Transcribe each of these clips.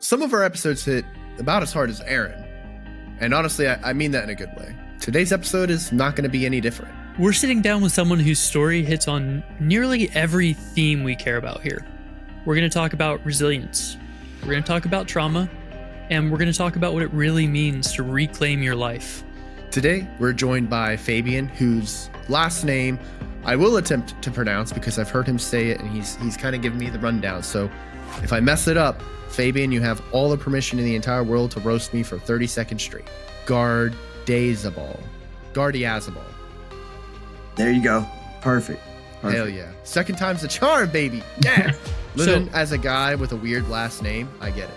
Some of our episodes hit about as hard as Aaron. And honestly, I mean that in a good way. Today's episode is not going to be any different. We're sitting down with someone whose story hits on nearly every theme we care about here. We're going to talk about resilience. We're going to talk about trauma. And we're going to talk about what it really means to reclaim your life. Today, we're joined by Fabian, whose last name I will attempt to pronounce because I've heard him say it and he's kind of giving me the rundown. So if I mess it up, Fabian, you have all the permission in the entire world to roast me for 30 seconds straight. Gardiazabal. There you go. Perfect. Hell yeah. Second time's the charm, baby. Yeah. Living as a guy with a weird last name, I get it.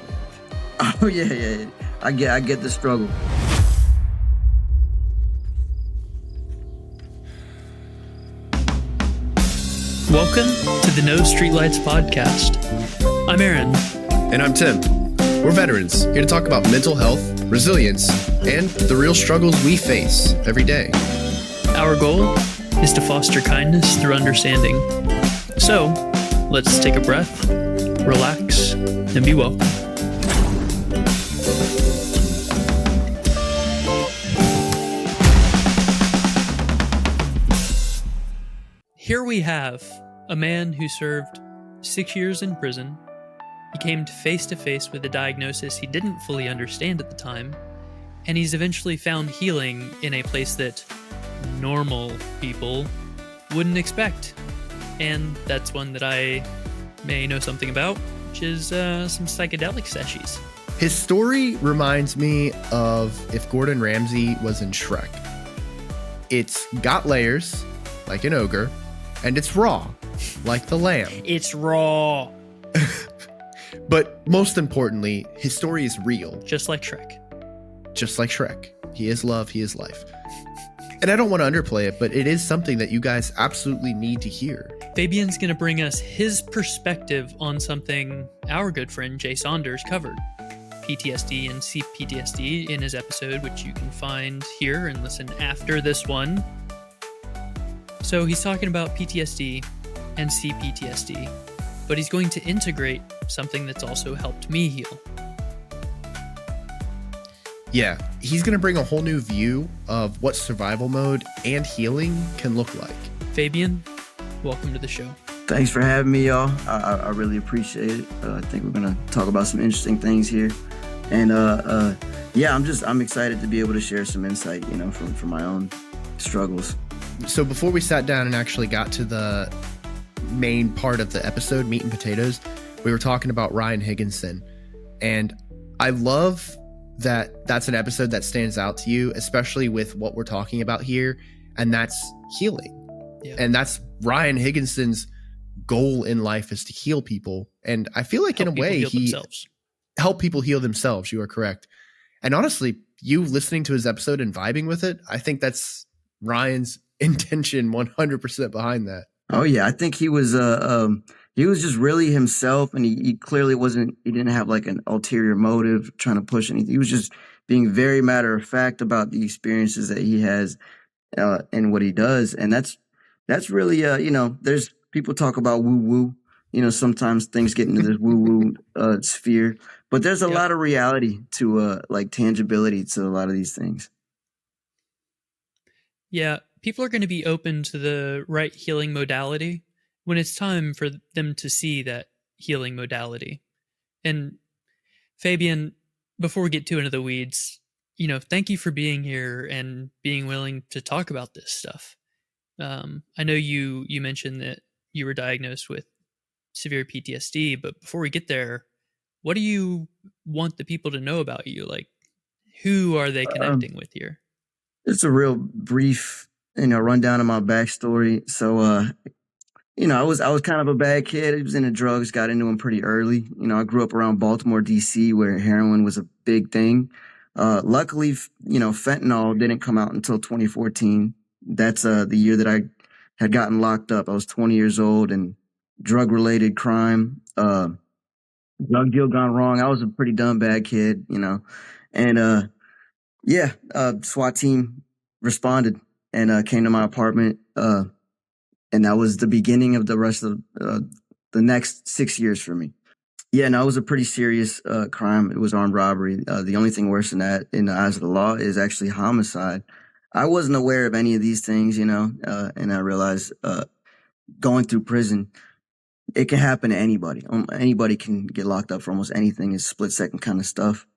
Oh yeah. I get the struggle. Welcome to the No Streetlights podcast. I'm Aaron. And I'm Tim. We're veterans, here to talk about mental health, resilience, and the real struggles we face every day. Our goal is to foster kindness through understanding. So, let's take a breath, relax, and be welcome. Here we have a man who served 6 years in prison. He came face to face with a diagnosis he didn't fully understand at the time, and he's eventually found healing in a place that normal people wouldn't expect. And that's one that I may know something about, which is some psychedelic sessions. His story reminds me of if Gordon Ramsay was in Shrek. It's got layers, like an ogre, and it's raw, like the lamb. It's raw. But most importantly, his story is real. Just like Shrek. Just like Shrek. He is love, he is life. And I don't want to underplay it, but it is something that you guys absolutely need to hear. Fabian's going to bring us his perspective on something our good friend Jay Saunders covered. PTSD and CPTSD in his episode, which you can find here and listen after this one. So he's talking about PTSD and CPTSD, but he's going to integrate something that's also helped me heal. Yeah, he's going to bring a whole new view of what survival mode and healing can look like. Fabian, welcome to the show. Thanks for having me, y'all. I really appreciate it. I think we're going to talk about some interesting things here. And yeah, I'm excited to be able to share some insight, from my own struggles. So before we sat down and actually got to the main part of the episode, meat and potatoes, we were talking about Ryan Higginson. And I love that that's an episode that stands out to you, especially with what we're talking about here. And that's healing. Yeah. And that's Ryan Higginson's goal in life, is to heal people. And I feel like help in a way help people heal themselves. You are correct. And honestly, you listening to his episode and vibing with it, I think that's Ryan's intention 100% behind that. Oh yeah, I think he was just really himself, and he clearly he didn't have like an ulterior motive trying to push anything. He was just being very matter of fact about the experiences that he has and what he does. And that's really there's people talk about woo woo, sometimes things get into this woo woo sphere, but there's a lot of reality to like tangibility to a lot of these things. Yeah, people are going to be open to the right healing modality when it's time for them to see that healing modality. And Fabian, before we get too into the weeds, thank you for being here and being willing to talk about this stuff. I know you mentioned that you were diagnosed with severe PTSD, but before we get there, what do you want the people to know about you? Like, who are they connecting with here? It's a real brief, rundown of my backstory. So, I was kind of a bad kid. I was into drugs, got into them pretty early. I grew up around Baltimore, D.C., where heroin was a big thing. Luckily, fentanyl didn't come out until 2014. That's the year that I had gotten locked up. I was 20 years old, and drug-related crime, drug deal gone wrong. I was a pretty dumb, bad kid, and SWAT team responded and came to my apartment. And that was the beginning of the rest of the next 6 years for me. Yeah, no, it was a pretty serious crime. It was armed robbery. The only thing worse than that in the eyes of the law is actually homicide. I wasn't aware of any of these things, and I realized going through prison, it can happen to anybody. Anybody can get locked up for almost anything. It's split second kind of stuff.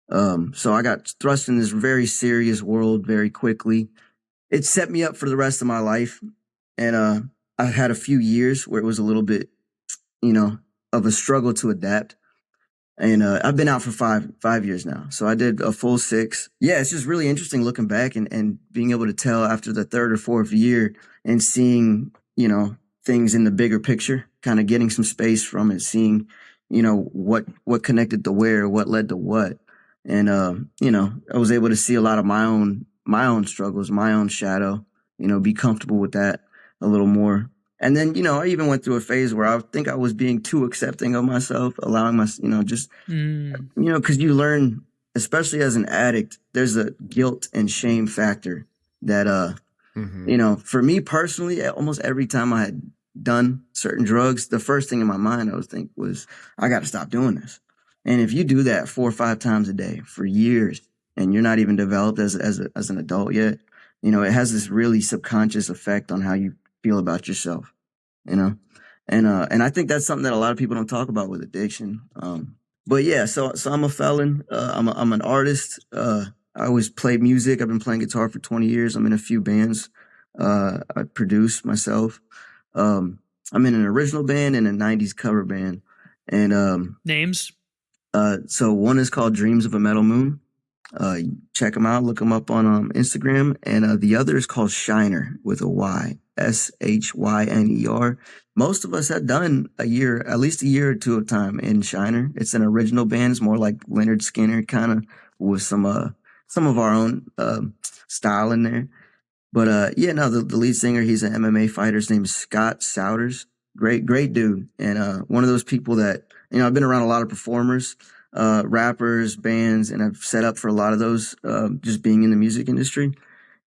So I got thrust in this very serious world very quickly. It set me up for the rest of my life. And I had a few years where it was a little bit, you know, of a struggle to adapt. And I've been out for five years now. So I did a full 6. Yeah, it's just really interesting looking back and being able to tell after the third or fourth year and seeing, things in the bigger picture, kind of getting some space from it, seeing, what connected to where, what led to what. And I was able to see a lot of my own struggles, my own shadow, be comfortable with that a little more. And then, I even went through a phase where I think I was being too accepting of myself, allowing my, just, because you learn, especially as an addict, there's a guilt and shame factor that, for me personally, almost every time I had done certain drugs, the first thing in my mind I would think was, I got to stop doing this. And if you do that 4 or 5 times a day for years and you're not even developed as an adult yet, it has this really subconscious effect on how you feel about yourself, you know? And I think that's something that a lot of people don't talk about with addiction. But yeah, so I'm a felon. I'm an artist. I always play music. I've been playing guitar for 20 years. I'm in a few bands. I produce myself. I'm in an original band and a 90s cover band. And names? So one is called Dreams of a Metal Moon. Check them out. Look them up on Instagram. And the other is called Shiner with a Y, ShYner. Most of us have done at least a year or two of time in Shiner. It's an original band. It's more like Leonard Skinner kind of with some of our own style in there. But the lead singer, he's an MMA fighter. His name is Scott Souders. Great dude. And one of those people that, I've been around a lot of performers, rappers, bands, and I've set up for a lot of those just being in the music industry.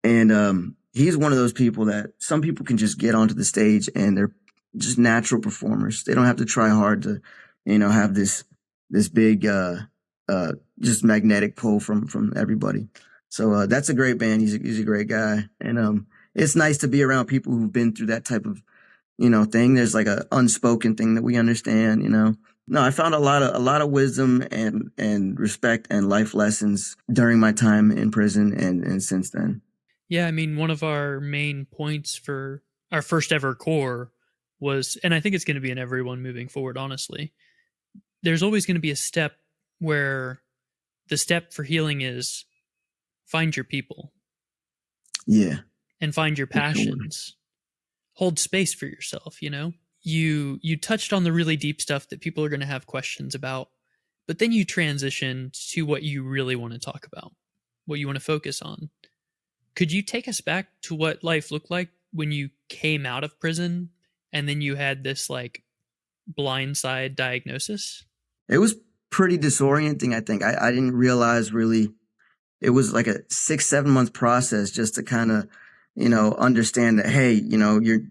And he's one of those people that some people can just get onto the stage and they're just natural performers. They don't have to try hard to, have this big just magnetic pull from everybody. So that's a great band. He's a great guy. And it's nice to be around people who've been through that type of, thing. There's like a unspoken thing that we understand, No, I found a lot of wisdom and respect and life lessons during my time in prison and since then. Yeah, I mean, one of our main points for our first ever core was, and I think it's going to be in everyone moving forward, honestly, there's always going to be a step where the step for healing is find your people. Yeah. And find your passions. Hold space for yourself, You touched on the really deep stuff that people are going to have questions about, but then you transition to what you really want to talk about, what you want to focus on. Could you take us back to what life looked like when you came out of prison and then you had this like blindside diagnosis? It was pretty disorienting, I think. I didn't realize really it was like a 6-7 month process just to kind of, understand that, hey,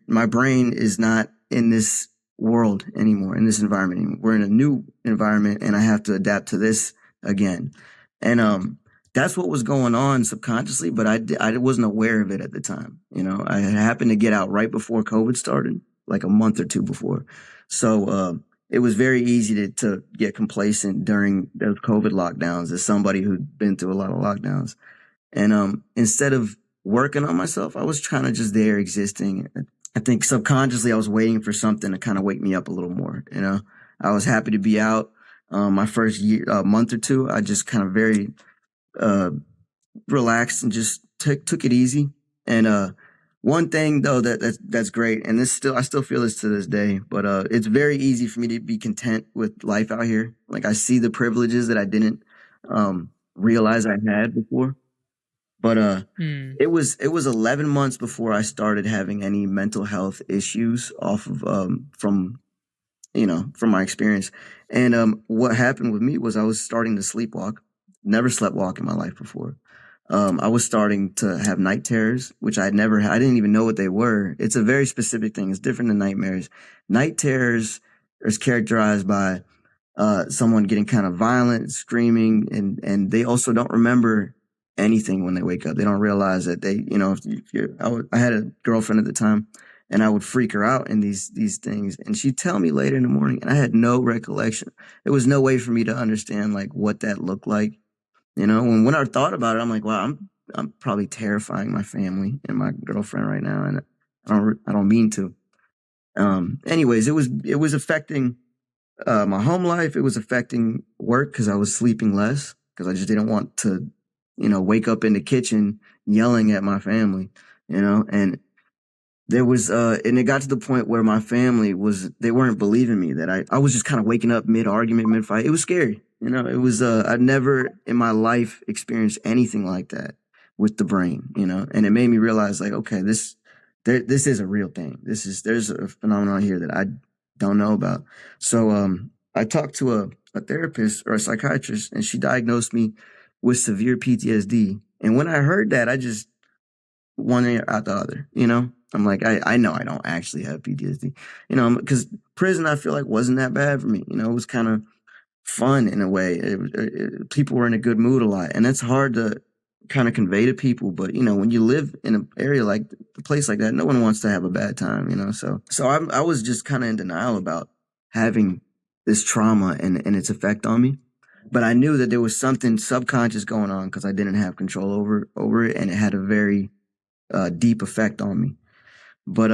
my brain is not in this world anymore, in this environment anymore. We're in a new environment and I have to adapt to this again. And that's what was going on subconsciously, but I wasn't aware of it at the time. I happened to get out right before COVID started, like a month or two before. So it was very easy to get complacent during those COVID lockdowns as somebody who'd been through a lot of lockdowns. And instead of working on myself, I was kind of just there existing. I think subconsciously I was waiting for something to kind of wake me up a little more. I was happy to be out. My first month or two, I just kind of very relaxed and just took it easy. And one thing though that's great, and I still feel this to this day, but it's very easy for me to be content with life out here. Like I see the privileges that I didn't realize I had before. But it was 11 months before I started having any mental health issues off of from my experience. And what happened with me was I was starting to sleepwalk. Never slept walk in my life before. I was starting to have night terrors, which I didn't even know what they were. It's a very specific thing. It's different than nightmares. Night terrors is characterized by someone getting kind of violent, screaming, and they also don't remember anything when they wake up. They don't realize that they, I had a girlfriend at the time, and I would freak her out in these things, and she'd tell me later in the morning, and I had no recollection. There was no way for me to understand like what that looked like. When I thought about it, I'm like, wow, I'm probably terrifying my family and my girlfriend right now, and I don't mean to. Anyways, it was affecting my home life. It was affecting work because I was sleeping less because I just didn't want to, wake up in the kitchen yelling at my family, and there was, and it got to the point where my family they weren't believing me that I was just kind of waking up mid argument, mid fight. It was scary. It was, I'd never in my life experienced anything like that with the brain, and it made me realize like, okay, this is a real thing. There's a phenomenon here that I don't know about. So, I talked to a therapist or a psychiatrist, and she diagnosed me with severe PTSD. And when I heard that, I just one ear out the other, I'm like, I know I don't actually have PTSD, because prison, I feel like wasn't that bad for me. It was kind of fun in a way. People were in a good mood a lot. And that's hard to kind of convey to people. But, when you live in an area like a place like that, no one wants to have a bad time, So I was just kind of in denial about having this trauma and its effect on me. But I knew that there was something subconscious going on because I didn't have control over it. And it had a very deep effect on me. But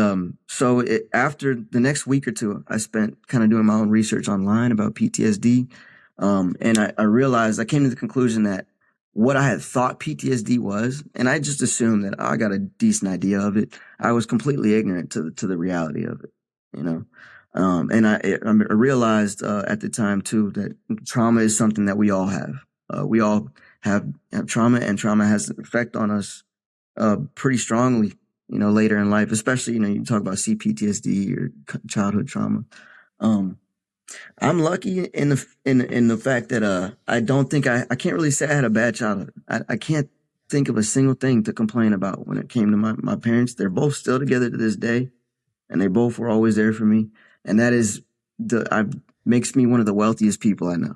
so after the next week or two, I spent kind of doing my own research online about PTSD, and I realized I came to the conclusion that what I had thought PTSD was, and I just assumed that I got a decent idea of it. I was completely ignorant to the reality of it, and I realized at the time too that trauma is something that we all have. We all have trauma, and trauma has an effect on us pretty strongly, later in life, especially, you talk about CPTSD or childhood trauma. I'm lucky in the fact that I don't think I can't really say I had a bad childhood. I can't think of a single thing to complain about when it came to my parents. They're both still together to this day, and they both were always there for me. And that is makes me one of the wealthiest people I know.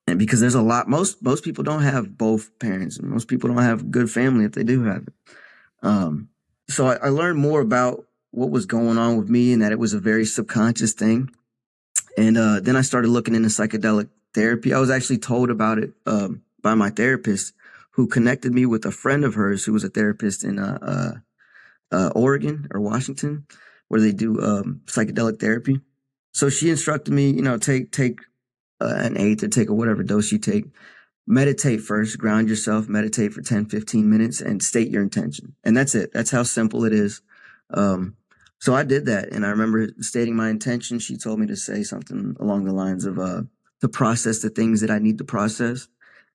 And because there's a lot, most people don't have both parents, and most people don't have good family if they do have it. So I learned more about what was going on with me and that it was a very subconscious thing. And then I started looking into psychedelic therapy. I was actually told about it by my therapist, who connected me with a friend of hers who was a therapist in Oregon or Washington, where they do psychedelic therapy. So she instructed me, take an eighth or take whatever dose you take. Meditate first, ground yourself, meditate for 10, 15 minutes and state your intention. And that's it. That's how simple it is. So I did that. And I remember stating my intention. She told me to say something along the lines of to process the things that I need to process.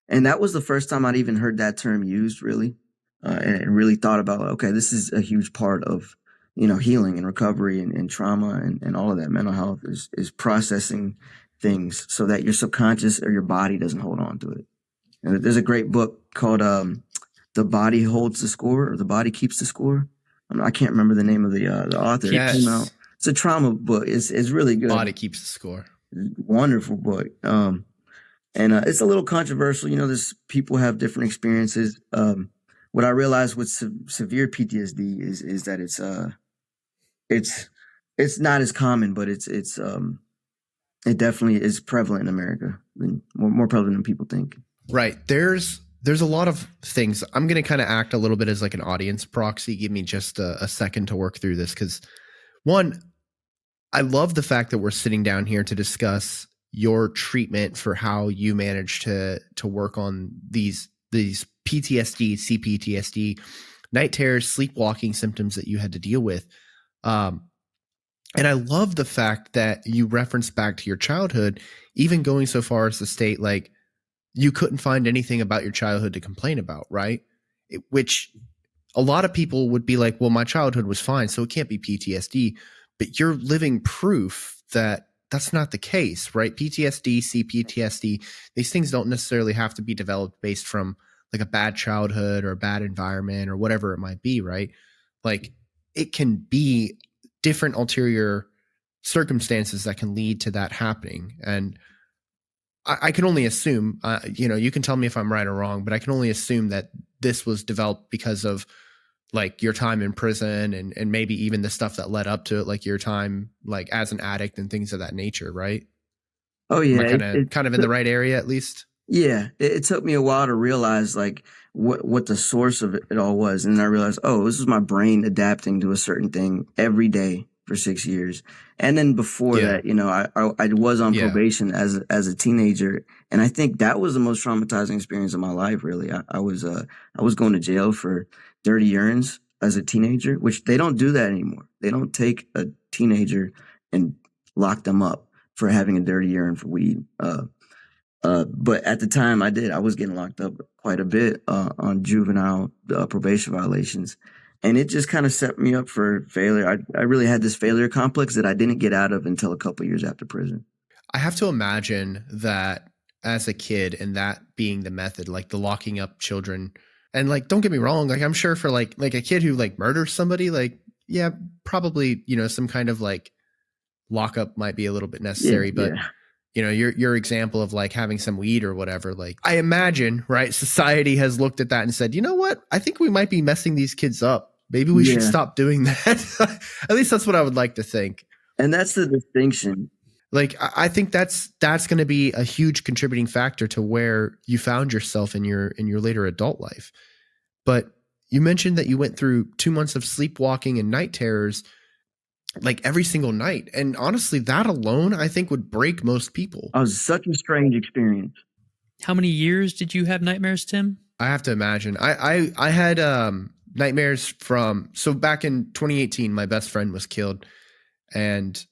And that was the first time I'd even heard that term used, really, and really thought about, okay, this is a huge part of, healing and recovery and trauma and all of that. Mental health is processing things so that your subconscious or your body doesn't hold on to it. And there's a great book called "The Body Holds the Score" or "The Body Keeps the Score." I can't remember the name of the author. Yes. It came out. It's a trauma book. It's really good. Body Keeps the Score. Wonderful book. And it's a little controversial. This people have different experiences. What I realized with severe PTSD is that it's not as common, but it definitely is prevalent in America. More prevalent than people think. Right. There's a lot of things. I'm going to kind of act a little bit as like an audience proxy. Give me just a second to work through this. Because one, I love the fact that we're sitting down here to discuss your treatment for how you managed to work on these PTSD, CPTSD, night terrors, sleepwalking symptoms that you had to deal with. And I love the fact that you reference back to your childhood, even going so far as to state like you couldn't find anything about your childhood to complain about, right? Which a lot of people would be like, well, my childhood was fine, so it can't be PTSD. But you're living proof that that's not the case, right? PTSD, CPTSD, these things don't necessarily have to be developed based from like a bad childhood or a bad environment or whatever it might be, right? Like it can be different ulterior circumstances that can lead to that happening. And I can only assume, you can tell me if I'm right or wrong, but I can only assume that this was developed because of like your time in prison and maybe even the stuff that led up to it, like your time like as an addict and things of that nature, right? Oh Am I yeah, kind of in the right area at least? yeah, it took me a while to realize like what the source of it all was, and then I realized, oh, this is my brain adapting to a certain thing every day for 6 years. And then before Yeah. that, I was on Yeah. probation as a teenager, and I think that was the most traumatizing experience of my life. Really, I was going to jail for dirty urines as a teenager, which they don't do that anymore. They don't take a teenager and lock them up for having a dirty urine for weed. But at the time I did, I was getting locked up quite a bit on juvenile probation violations. And it just kind of set me up for failure. I really had this failure complex that I didn't get out of until a couple years after prison. I have to imagine that as a kid and that being the method, like the locking up children. And like, don't get me wrong, like I'm sure for like a kid who like murders somebody, like, yeah, probably, some kind of like lockup might be a little bit Yeah, necessary. But yeah, your example of like having some weed or whatever, like I imagine, right, society has looked at that and said, you know what, I think we might be messing these kids up. Maybe we should yeah. stop doing that. At least that's what I would like to think. And that's the distinction. Like I think that's going to be a huge contributing factor to where you found yourself in your later adult life. But you mentioned that you went through 2 months of sleepwalking and night terrors like every single night. And honestly, that alone I think would break most people. It was such a strange experience. How many years did you have nightmares, Tim? I have to imagine. I had nightmares so back in 2018 my best friend was killed, and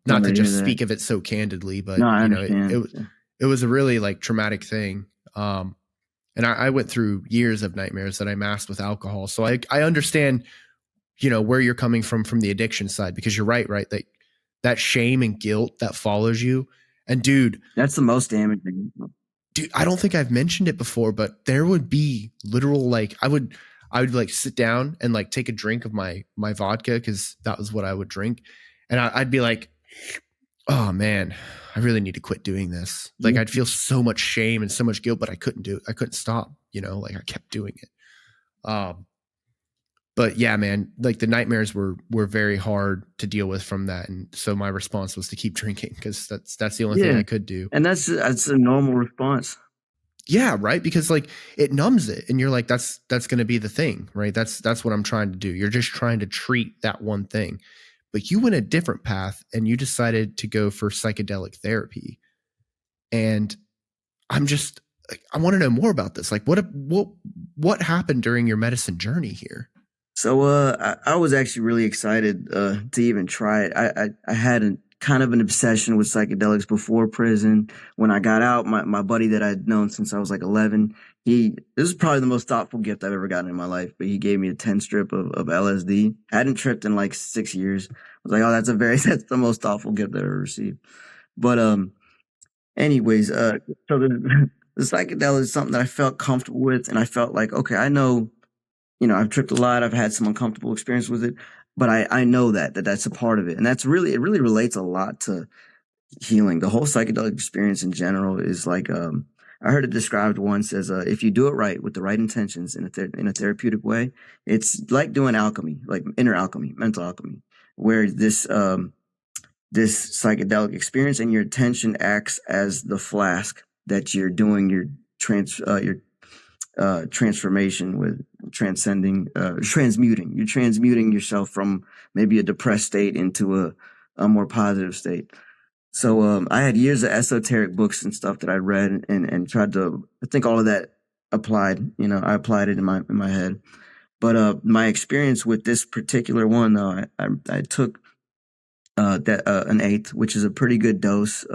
not to just speak of it so candidly, but No, I understand. it was a really like traumatic thing. And I went through years of nightmares that I masked with alcohol. So I understand, where you're coming from the addiction side, because you're right? That shame and guilt that follows you. And dude, That's the most damaging. dude, I don't think I've mentioned it before, but there would be literal, like I would like sit down and like take a drink of my vodka, cause that was what I would drink. And I'd be like, oh man, I really need to quit doing this. Like I'd feel so much shame and so much guilt, but I couldn't do it. I couldn't stop, like I kept doing it. But yeah, man, like the nightmares were very hard to deal with from that. And so my response was to keep drinking, because that's the only thing I could do. And that's a normal response. Yeah, right. Because like it numbs it, and you're like, that's going to be the thing, right? That's what I'm trying to do. You're just trying to treat that one thing. But you went a different path and you decided to go for psychedelic therapy. And I want to know more about this. Like what happened during your medicine journey here? So I was actually really excited to even try it. I had kind of an obsession with psychedelics before prison. When I got out, my buddy that I'd known since I was like 11, this is probably the most thoughtful gift I've ever gotten in my life, but he gave me a 10 strip of LSD. I hadn't tripped in like 6 years. I was like, oh, that's the most thoughtful gift I've ever received. But anyways, so the psychedelic is something that I felt comfortable with, and I felt like, okay, I know, I've tripped a lot. I've had some uncomfortable experience with it, but I know that's a part of it. And it really relates a lot to healing. The whole psychedelic experience in general is like, I heard it described once as, if you do it right with the right intentions in a therapeutic way, it's like doing alchemy, like inner alchemy, mental alchemy, where this psychedelic experience and your attention acts as the flask that you're doing your transformation with, transmuting. You're transmuting yourself from maybe a depressed state into a more positive state. So I had years of esoteric books and stuff that I read and tried to, I think all of that applied. I applied it in my head. But my experience with this particular one, though, I took an eighth, which is a pretty good dose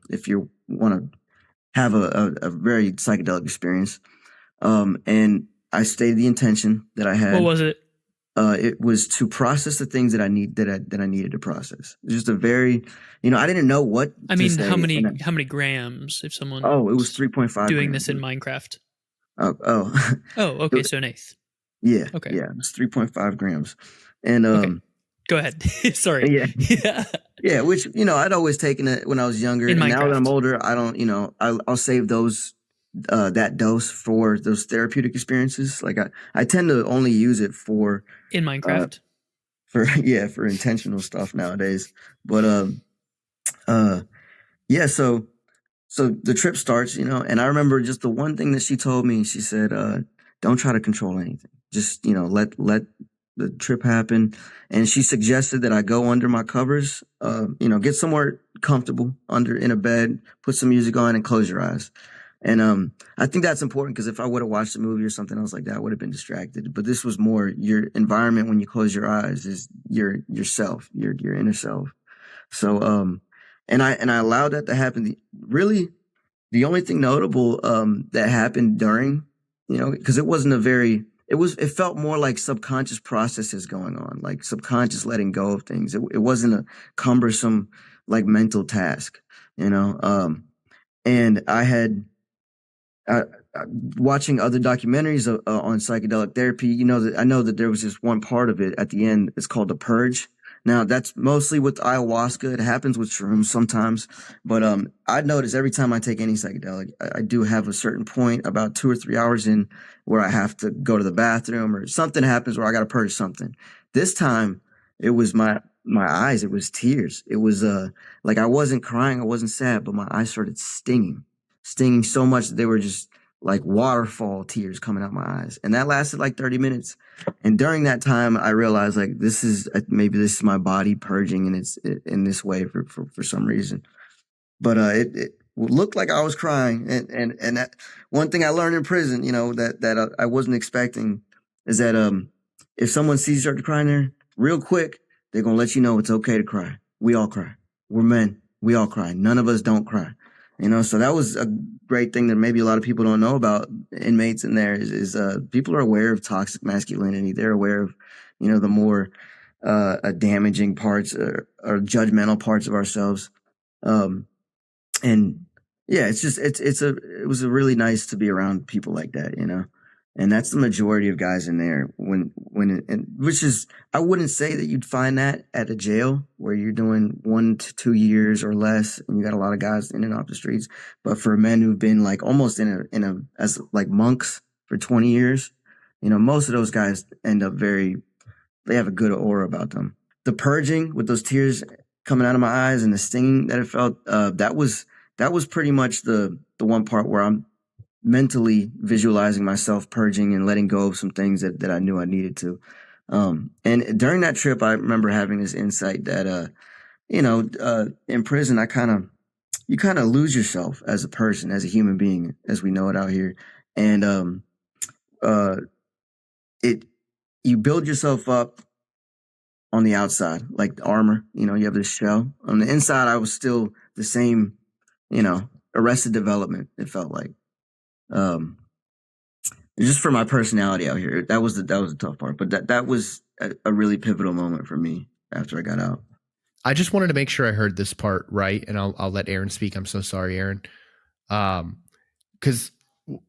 if you want to have a very psychedelic experience. And I stated the intention that I had. What was it? It was to process the things that I needed to process. It was just a very, I didn't know what. I mean, how many grams? If someone, it was 3.5 doing grams. this in Minecraft. Oh, okay, so an eighth. Yeah, okay, yeah, it's 3.5 grams, and Go ahead. Sorry. Yeah. Yeah. Yeah, which, I'd always taken it when I was younger. In And now that I'm Minecraft. older, I don't, I'll save those, that dose for those therapeutic experiences. Like I tend to only use it for, In uh, Minecraft. for intentional stuff nowadays. But, uh, yeah, so the trip starts, and I remember just the one thing that she told me. She said, "Don't try to control anything. Just let the trip happen." And she suggested that I go under my covers, get somewhere comfortable under in a bed, put some music on, and close your eyes. And I think that's important because if I would have watched a movie or something else like that, I would have been distracted. But this was more your environment when you close your eyes is yourself, your inner self. So and I allowed that to happen. Really, the only thing notable that happened during, because it felt more like subconscious processes going on, like subconscious letting go of things. It wasn't a cumbersome like mental task, and I, watching other documentaries on psychedelic therapy, I know that there was this one part of it at the end. It's called the purge. Now that's mostly with ayahuasca. It happens with shrooms sometimes, but I notice every time I take any psychedelic, I do have a certain point about 2 or 3 hours in where I have to go to the bathroom or something happens where I got to purge something. This time it was my eyes. It was tears. It was like I wasn't crying. I wasn't sad, but my eyes started stinging so much that they were just like waterfall tears coming out my eyes. And that lasted like 30 minutes. And during that time, I realized like maybe this is my body purging and it's in this way for some reason. But it looked like I was crying. And that one thing I learned in prison, that I wasn't expecting is that if someone sees you start to cry in there, real quick, they're gonna let you know it's okay to cry. We all cry. We're men. We all cry. None of us don't cry. So that was a great thing that maybe a lot of people don't know about inmates in there is people are aware of toxic masculinity. They're aware of, the more damaging parts or judgmental parts of ourselves. And yeah, it was really nice to be around people like that, and that's the majority of guys in there which is, I wouldn't say that you'd find that at a jail where you're doing 1 to 2 years or less and you got a lot of guys in and off the streets. But for men who've been like almost as like monks for 20 years, most of those guys end up they have a good aura about them. The purging with those tears coming out of my eyes and the stinging that it felt, that was pretty much the one part where I'm mentally visualizing myself purging and letting go of some things that I knew I needed to. And during that trip, I remember having this insight that, in prison, you kind of lose yourself as a person, as a human being, as we know it out here. And, you build yourself up on the outside, like armor, you have this shell. On the inside, I was still the same, Arrested Development, it felt like. Just for my personality out here, that was the tough part. But that was a really pivotal moment for me after I got out. I just wanted to make sure I heard this part right, and I'll let Aaron speak. I'm so sorry, Aaron. Because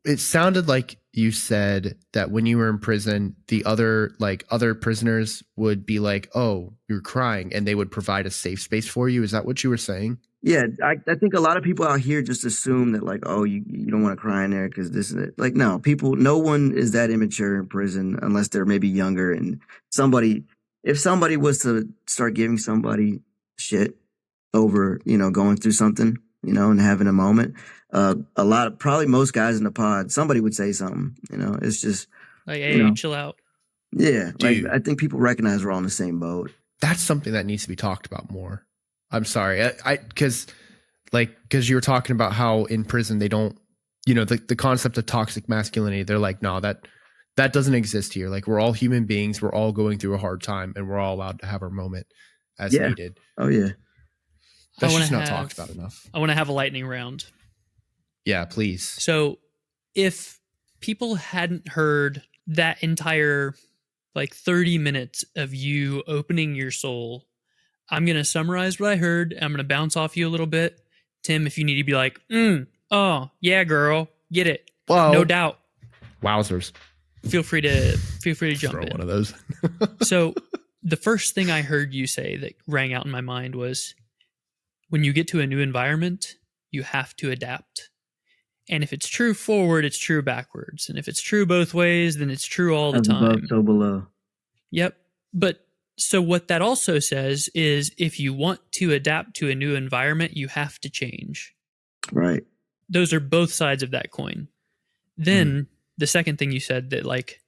it sounded like you said that when you were in prison, the other prisoners would be like, "Oh, you're crying," and they would provide a safe space for you. Is that what you were saying? Yeah, I think a lot of people out here just assume that like, oh, you don't want to cry in there because this and it. Like, no, no one is that immature in prison unless they're maybe younger. And if somebody was to start giving somebody shit over, going through something, and having a moment, probably most guys in the pod, somebody would say something, it's just like, hey, chill out. Yeah. Dude, like I think people recognize we're all in the same boat. That's something that needs to be talked about more. I'm sorry. Because you were talking about how in prison they don't, the concept of toxic masculinity, they're like, no, that doesn't exist here. Like, we're all human beings. We're all going through a hard time and we're all allowed to have our moment as needed. Oh, yeah. That's just not talked about enough. I want to have a lightning round. Yeah, please. So if people hadn't heard that entire 30 minutes of you opening your soul, I'm going to summarize what I heard. I'm going to bounce off you a little bit. Tim, if you need to be like, oh, yeah, girl, get it. Whoa. No doubt. Wowzers. Feel free to jump Throw in. one of those. So the first thing I heard you say that rang out in my mind was, when you get to a new environment, you have to adapt. And if it's true forward, it's true backwards. And if it's true both ways, then it's true all the As above, time. so below. Yep. But so what that also says is, if you want to adapt to a new environment, you have to change. Right. Those are both sides of that coin. Then the second thing you said that like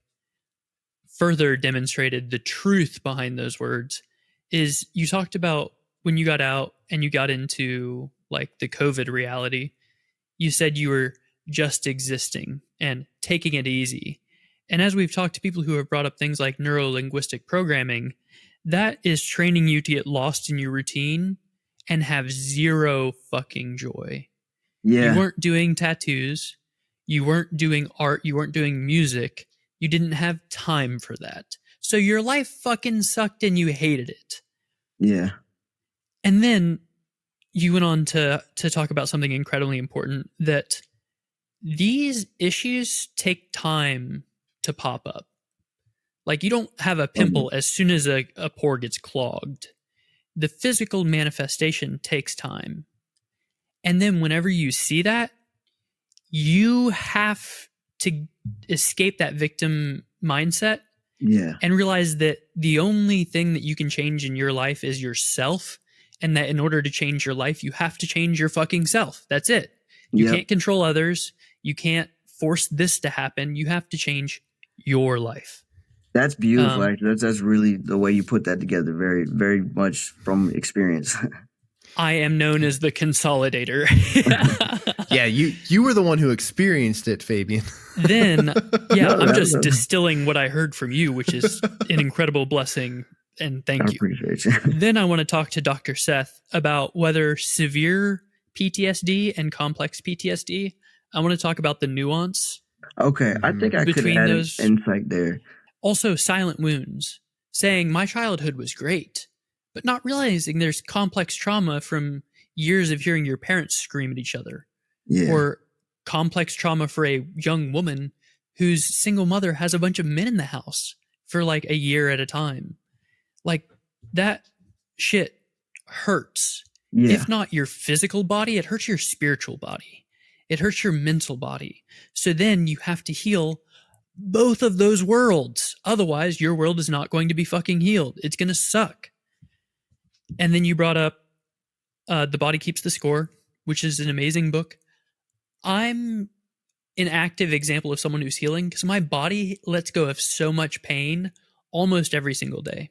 further demonstrated the truth behind those words is, you talked about when you got out and you got into like the COVID reality, you said you were just existing and taking it easy. And as we've talked to people who have brought up things like neuro-linguistic programming, that is training you to get lost in your routine and have zero fucking joy. Yeah. You weren't doing tattoos. You weren't doing art. You weren't doing music. You didn't have time for that. So your life fucking sucked and you hated it. Yeah. And then you went on to talk about something incredibly important, that these issues take time to pop up. Like, you don't have a pimple as soon as a pore gets clogged. The physical manifestation takes time. And then whenever you see that, you have to escape that victim mindset. Yeah. And realize that the only thing that you can change in your life is yourself. And that in order to change your life, you have to change your fucking self. That's it. You can't control others. You can't force this to happen. You have to change your life. That's beautiful. Actually, that's really the way you put that together. Very, very much from experience. I am known as the consolidator. Yeah, you were the one who experienced it, Fabian. Then, I'm just distilling what I heard from you, which is an incredible blessing. And thank you. I appreciate you. Then I want to talk to Dr. Seth about whether severe PTSD and complex PTSD, I want to talk about the nuance. Okay, I think I could add those insight there. Also, silent wounds, saying my childhood was great, but not realizing there's complex trauma from years of hearing your parents scream at each other. Yeah. Or complex trauma for a young woman whose single mother has a bunch of men in the house for like a year at a time. Like, that shit hurts. Yeah. If not your physical body, it hurts your spiritual body. It hurts your mental body. So then you have to heal both of those worlds. Otherwise, your world is not going to be fucking healed. It's going to suck. And then you brought up The Body Keeps the Score, which is an amazing book. I'm an active example of someone who's healing because my body lets go of so much pain almost every single day.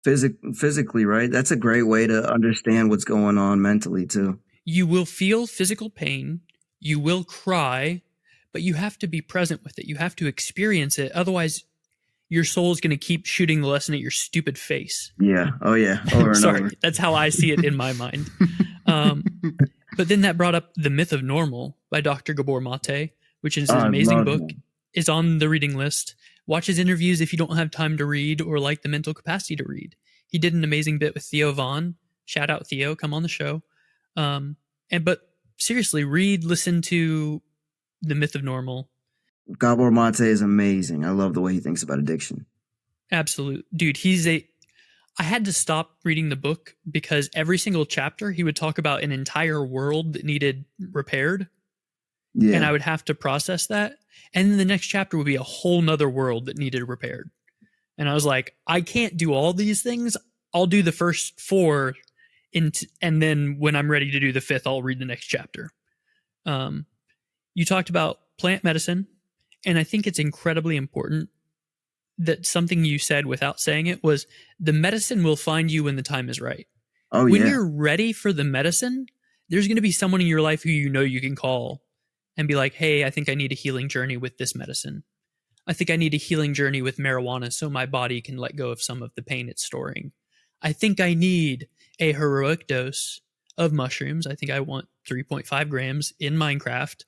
Physically, right? That's a great way to understand what's going on mentally, too. You will feel physical pain. You will cry, but you have to be present with it. You have to experience it. Otherwise, your soul is going to keep shooting the lesson at your stupid face. Yeah. Oh, yeah. Over and Sorry. over. That's how I see it in my mind. But then that brought up The Myth of Normal by Dr. Gabor Mate, which is an amazing book. Is on the reading list. Watch his interviews if you don't have time to read or like the mental capacity to read. He did an amazing bit with Theo Vaughn. Shout out Theo, come on the show. But seriously, listen to The Myth of Normal. Gabor Mate is amazing. I love the way he thinks about addiction. Absolute. Dude, I had to stop reading the book because every single chapter he would talk about an entire world that needed repaired. Yeah. And I would have to process that. And then the next chapter would be a whole nother world that needed repaired. And I was like, I can't do all these things. I'll do the first 4. And then when I'm ready to do the 5th, I'll read the next chapter. You talked about plant medicine. And I think it's incredibly important that something you said without saying it was, the medicine will find you when the time is right. Oh, when you're ready for the medicine, there's going to be someone in your life who you can call and be like, hey, I think I need a healing journey with this medicine. I think I need a healing journey with marijuana so my body can let go of some of the pain it's storing. I think I need a heroic dose of mushrooms. I think I want 3.5 grams in Minecraft.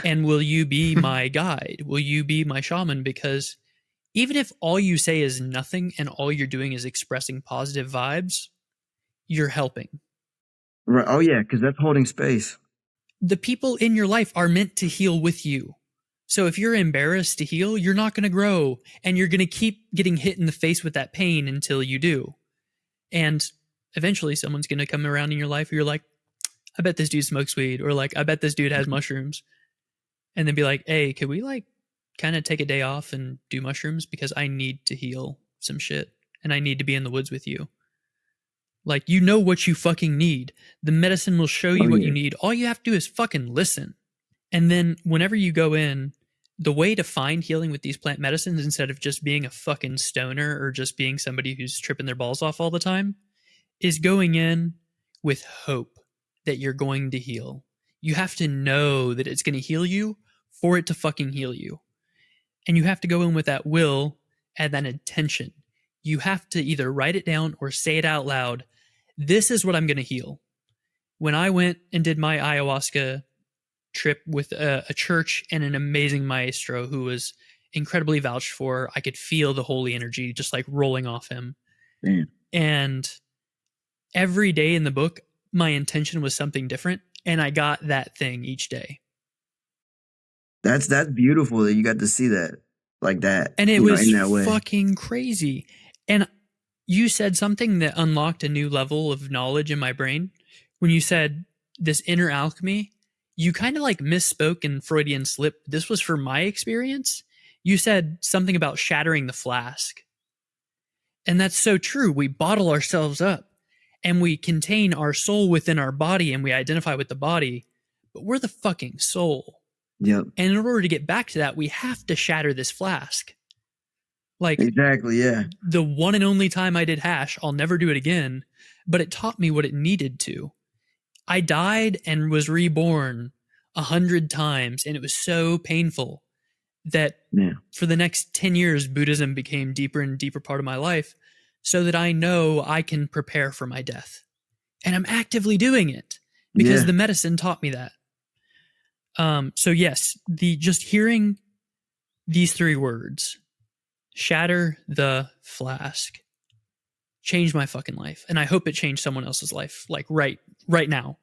And will you be my guide? Will you be my shaman? Because even if all you say is nothing and all you're doing is expressing positive vibes, you're helping. Right. Oh, yeah, because that's holding space. The people in your life are meant to heal with you. So if you're embarrassed to heal, you're not going to grow, and you're going to keep getting hit in the face with that pain until you do. And eventually someone's going to come around in your life where you're like, I bet this dude smokes weed, or like, I bet this dude has mushrooms. And then be like, hey, could we like kind of take a day off and do mushrooms, because I need to heal some shit and I need to be in the woods with you. Like, you know what you fucking need. The medicine will show you what you need. All you have to do is fucking listen. And then whenever you go in, the way to find healing with these plant medicines, instead of just being a fucking stoner or just being somebody who's tripping their balls off all the time, is going in with hope that you're going to heal. You have to know that it's going to heal you for it to fucking heal you. And you have to go in with that will and that intention. You have to either write it down or say it out loud. This is what I'm going to heal. When I went and did my ayahuasca trip with a church and an amazing maestro who was incredibly vouched for, I could feel the holy energy just like rolling off him. Man. And every day in the book, my intention was something different, and I got that thing each day. That's beautiful that you got to see that like that. And it was in that way. fucking crazy. And you said something that unlocked a new level of knowledge in my brain. When you said this inner alchemy, you kind of like misspoke in Freudian slip. This was for my experience. You said something about shattering the flask. And that's so true. We bottle ourselves up and we contain our soul within our body, and we identify with the body, but we're the fucking soul. Yep. And in order to get back to that, we have to shatter this flask. Like, exactly, yeah. The one and only time I did hash, I'll never do it again, but it taught me what it needed to. I died and was reborn 100 times, and it was so painful that for the next 10 years, Buddhism became deeper and deeper part of my life, so that I know I can prepare for my death. And I'm actively doing it because the medicine taught me that. So yes, just hearing these 3 words, shatter the flask, changed my fucking life. And I hope it changed someone else's life, like right now.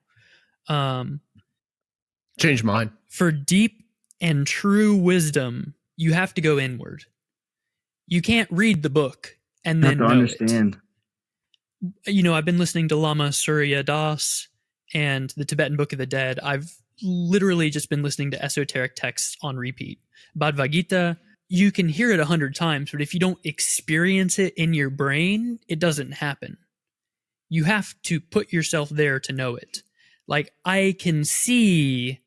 Changed mine. For deep and true wisdom, you have to go inward. You can't read the book and then know understand. It. I've been listening to Lama Surya Das and the Tibetan Book of the Dead. I've literally just been listening to esoteric texts on repeat. Bhagavad Gita, you can hear it 100 times, but if you don't experience it in your brain, it doesn't happen. You have to put yourself there to know it. Like, I can see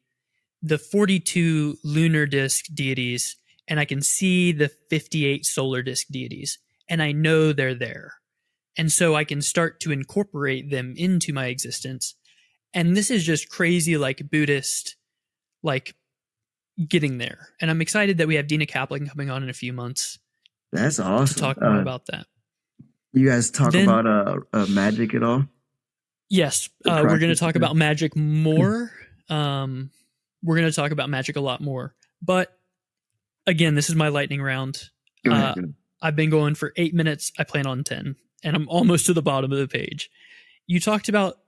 the 42 lunar disk deities, and I can see the 58 solar disk deities, and I know they're there. And so I can start to incorporate them into my existence. And this is just crazy, like Buddhist, like getting there. And I'm excited that we have Dina Kaplan coming on in a few months. That's awesome. To talk more about that. You guys talk about magic at all? Yes. We're going to talk about magic more. We're going to talk about magic a lot more. But again, this is my lightning round. I've been going for 8 minutes. I plan on 10. And I'm almost to the bottom of the page. You talked about,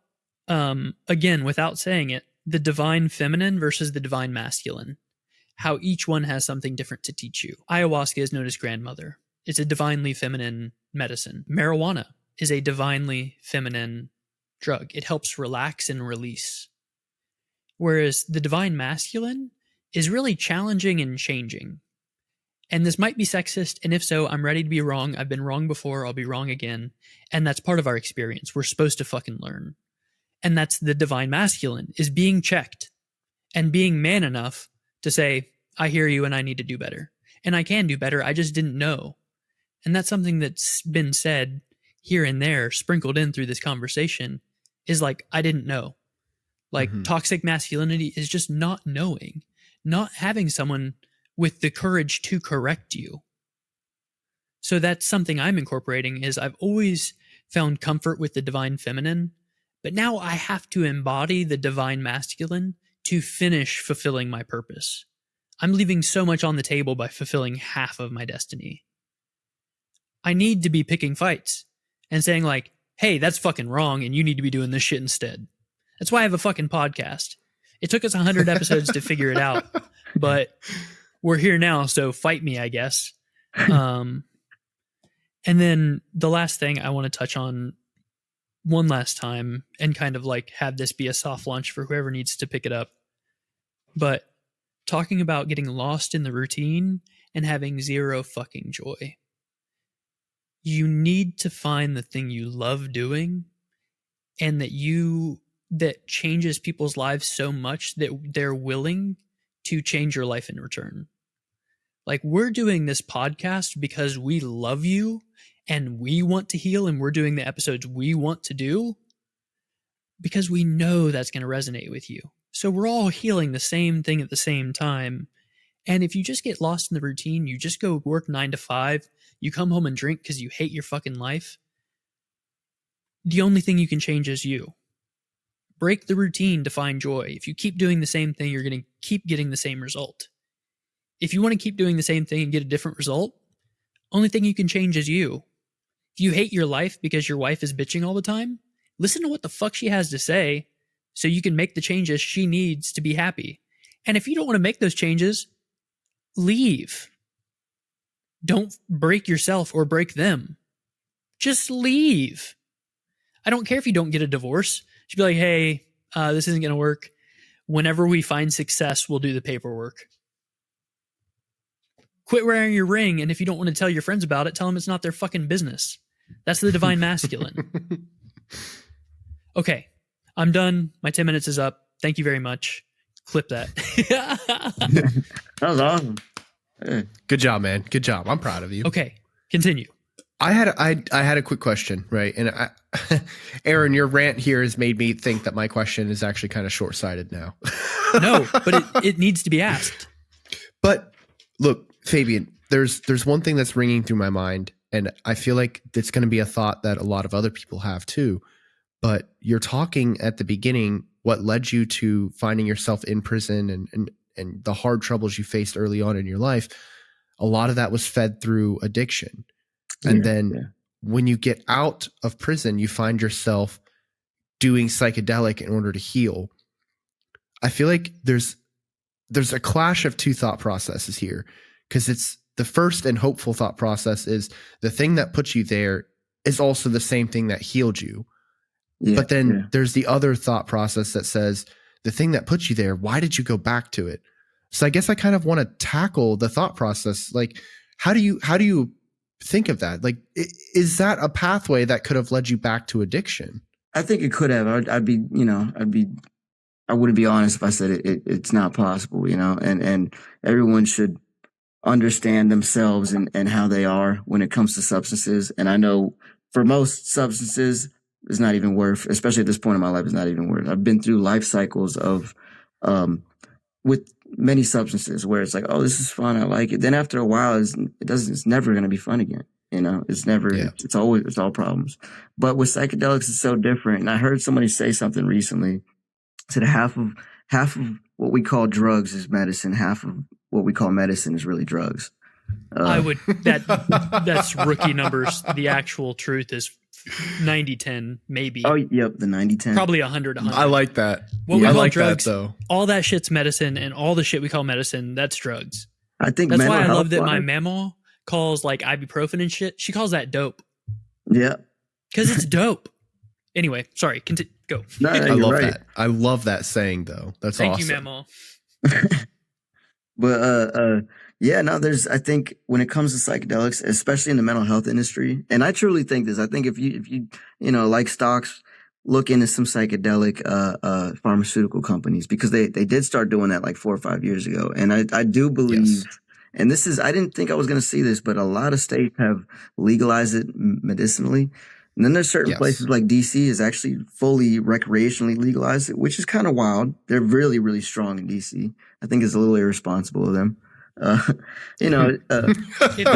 again, without saying it, the divine feminine versus the divine masculine. How each one has something different to teach you. Ayahuasca is known as grandmother. It's a divinely feminine medicine. Marijuana is a divinely feminine drug. It helps relax and release. Whereas the divine masculine is really challenging and changing. And this might be sexist, and if so, I'm ready to be wrong. I've been wrong before, I'll be wrong again. And that's part of our experience. We're supposed to fucking learn. And that's the divine masculine, is being checked and being man enough to say, I hear you and I need to do better. And I can do better, I just didn't know. And that's something that's been said here and there, sprinkled in through this conversation, is like, I didn't know. Like, toxic masculinity is just not knowing, not having someone with the courage to correct you. So that's something I'm incorporating, is I've always found comfort with the divine feminine, but now I have to embody the divine masculine to finish fulfilling my purpose. I'm leaving so much on the table by fulfilling half of my destiny. I need to be picking fights and saying like, hey, that's fucking wrong and you need to be doing this shit instead. That's why I have a fucking podcast. It took us 100 episodes to figure it out, but we're here now, so fight me, I guess. And then the last thing I want to touch on one last time and kind of like have this be a soft launch for whoever needs to pick it up. But talking about getting lost in the routine and having zero fucking joy. You need to find the thing you love doing and that changes people's lives so much that they're willing to change your life in return. Like, we're doing this podcast because we love you and we want to heal, and we're doing the episodes we want to do because we know that's going to resonate with you. So we're all healing the same thing at the same time. And if you just get lost in the routine, you just go work 9 to 5, you come home and drink because you hate your fucking life, the only thing you can change is you. Break the routine to find joy. If you keep doing the same thing, you're going to keep getting the same result. If you want to keep doing the same thing and get a different result, only thing you can change is you. If you hate your life because your wife is bitching all the time, listen to what the fuck she has to say so you can make the changes she needs to be happy. And if you don't want to make those changes, leave. Don't break yourself or break them. Just leave. I don't care if you don't get a divorce. Just be like, hey, this isn't going to work. Whenever we find success, we'll do the paperwork. Quit wearing your ring, and if you don't want to tell your friends about it, tell them it's not their fucking business. That's the divine masculine. Okay, I'm done. My 10 minutes is up. Thank you very much. Clip that. That was awesome. Yeah. Good job, man. Good job. I'm proud of you. Okay, continue. I had a quick question, right? And Aaron, your rant here has made me think that my question is actually kind of short-sighted now. No, but it needs to be asked. But look, Fabian, there's one thing that's ringing through my mind, and I feel like it's going to be a thought that a lot of other people have too. But you're talking at the beginning what led you to finding yourself in prison and the hard troubles you faced early on in your life. A lot of that was fed through addiction. And then when you get out of prison, you find yourself doing psychedelic in order to heal. I feel like there's a clash of two thought processes here, because it's the first and hopeful thought process is the thing that puts you there is also the same thing that healed you. But then there's the other thought process that says the thing that puts you there, why did you go back to it? So I guess I kind of want to tackle the thought process. Like, how do you think of that? Like, is that a pathway that could have led you back to addiction? I think it could have. I wouldn't be honest if I said it's not possible, and everyone should understand themselves and how they are when it comes to substances. And I know for most substances, it's not even worth, especially at this point in my life, it's not even worth. I've been through life cycles of, with many substances where it's like, oh, this is fun, I like it. Then after a while, it's never going to be fun again. It's never, it's all problems. But with psychedelics, it's so different. And I heard somebody say something recently, said half of what we call drugs is medicine, half of what we call medicine is really drugs. That's rookie numbers. The actual truth is 90-10, maybe. Oh, yep, the 90-10. Probably 100-100. I like that. What we I call like drugs, that, though. all that shit's medicine, and all the shit we call medicine, that's drugs. I think that's why I love that my mama calls like ibuprofen and shit. She calls that dope. Yeah. Because it's dope. Anyway, sorry, go. No, I love that. I love that saying, though. That's awesome. Thank you, mama. But I think when it comes to psychedelics, especially in the mental health industry, and I truly think this, I think if you like stocks, look into some psychedelic pharmaceutical companies, because they did start doing that like 4 or 5 years ago. And I do believe, and this is, I didn't think I was going to see this, but a lot of states have legalized it medicinally. And then there's certain places like DC is actually fully recreationally legalized, which is kind of wild. They're really, really strong in DC. I think it's a little irresponsible of them. If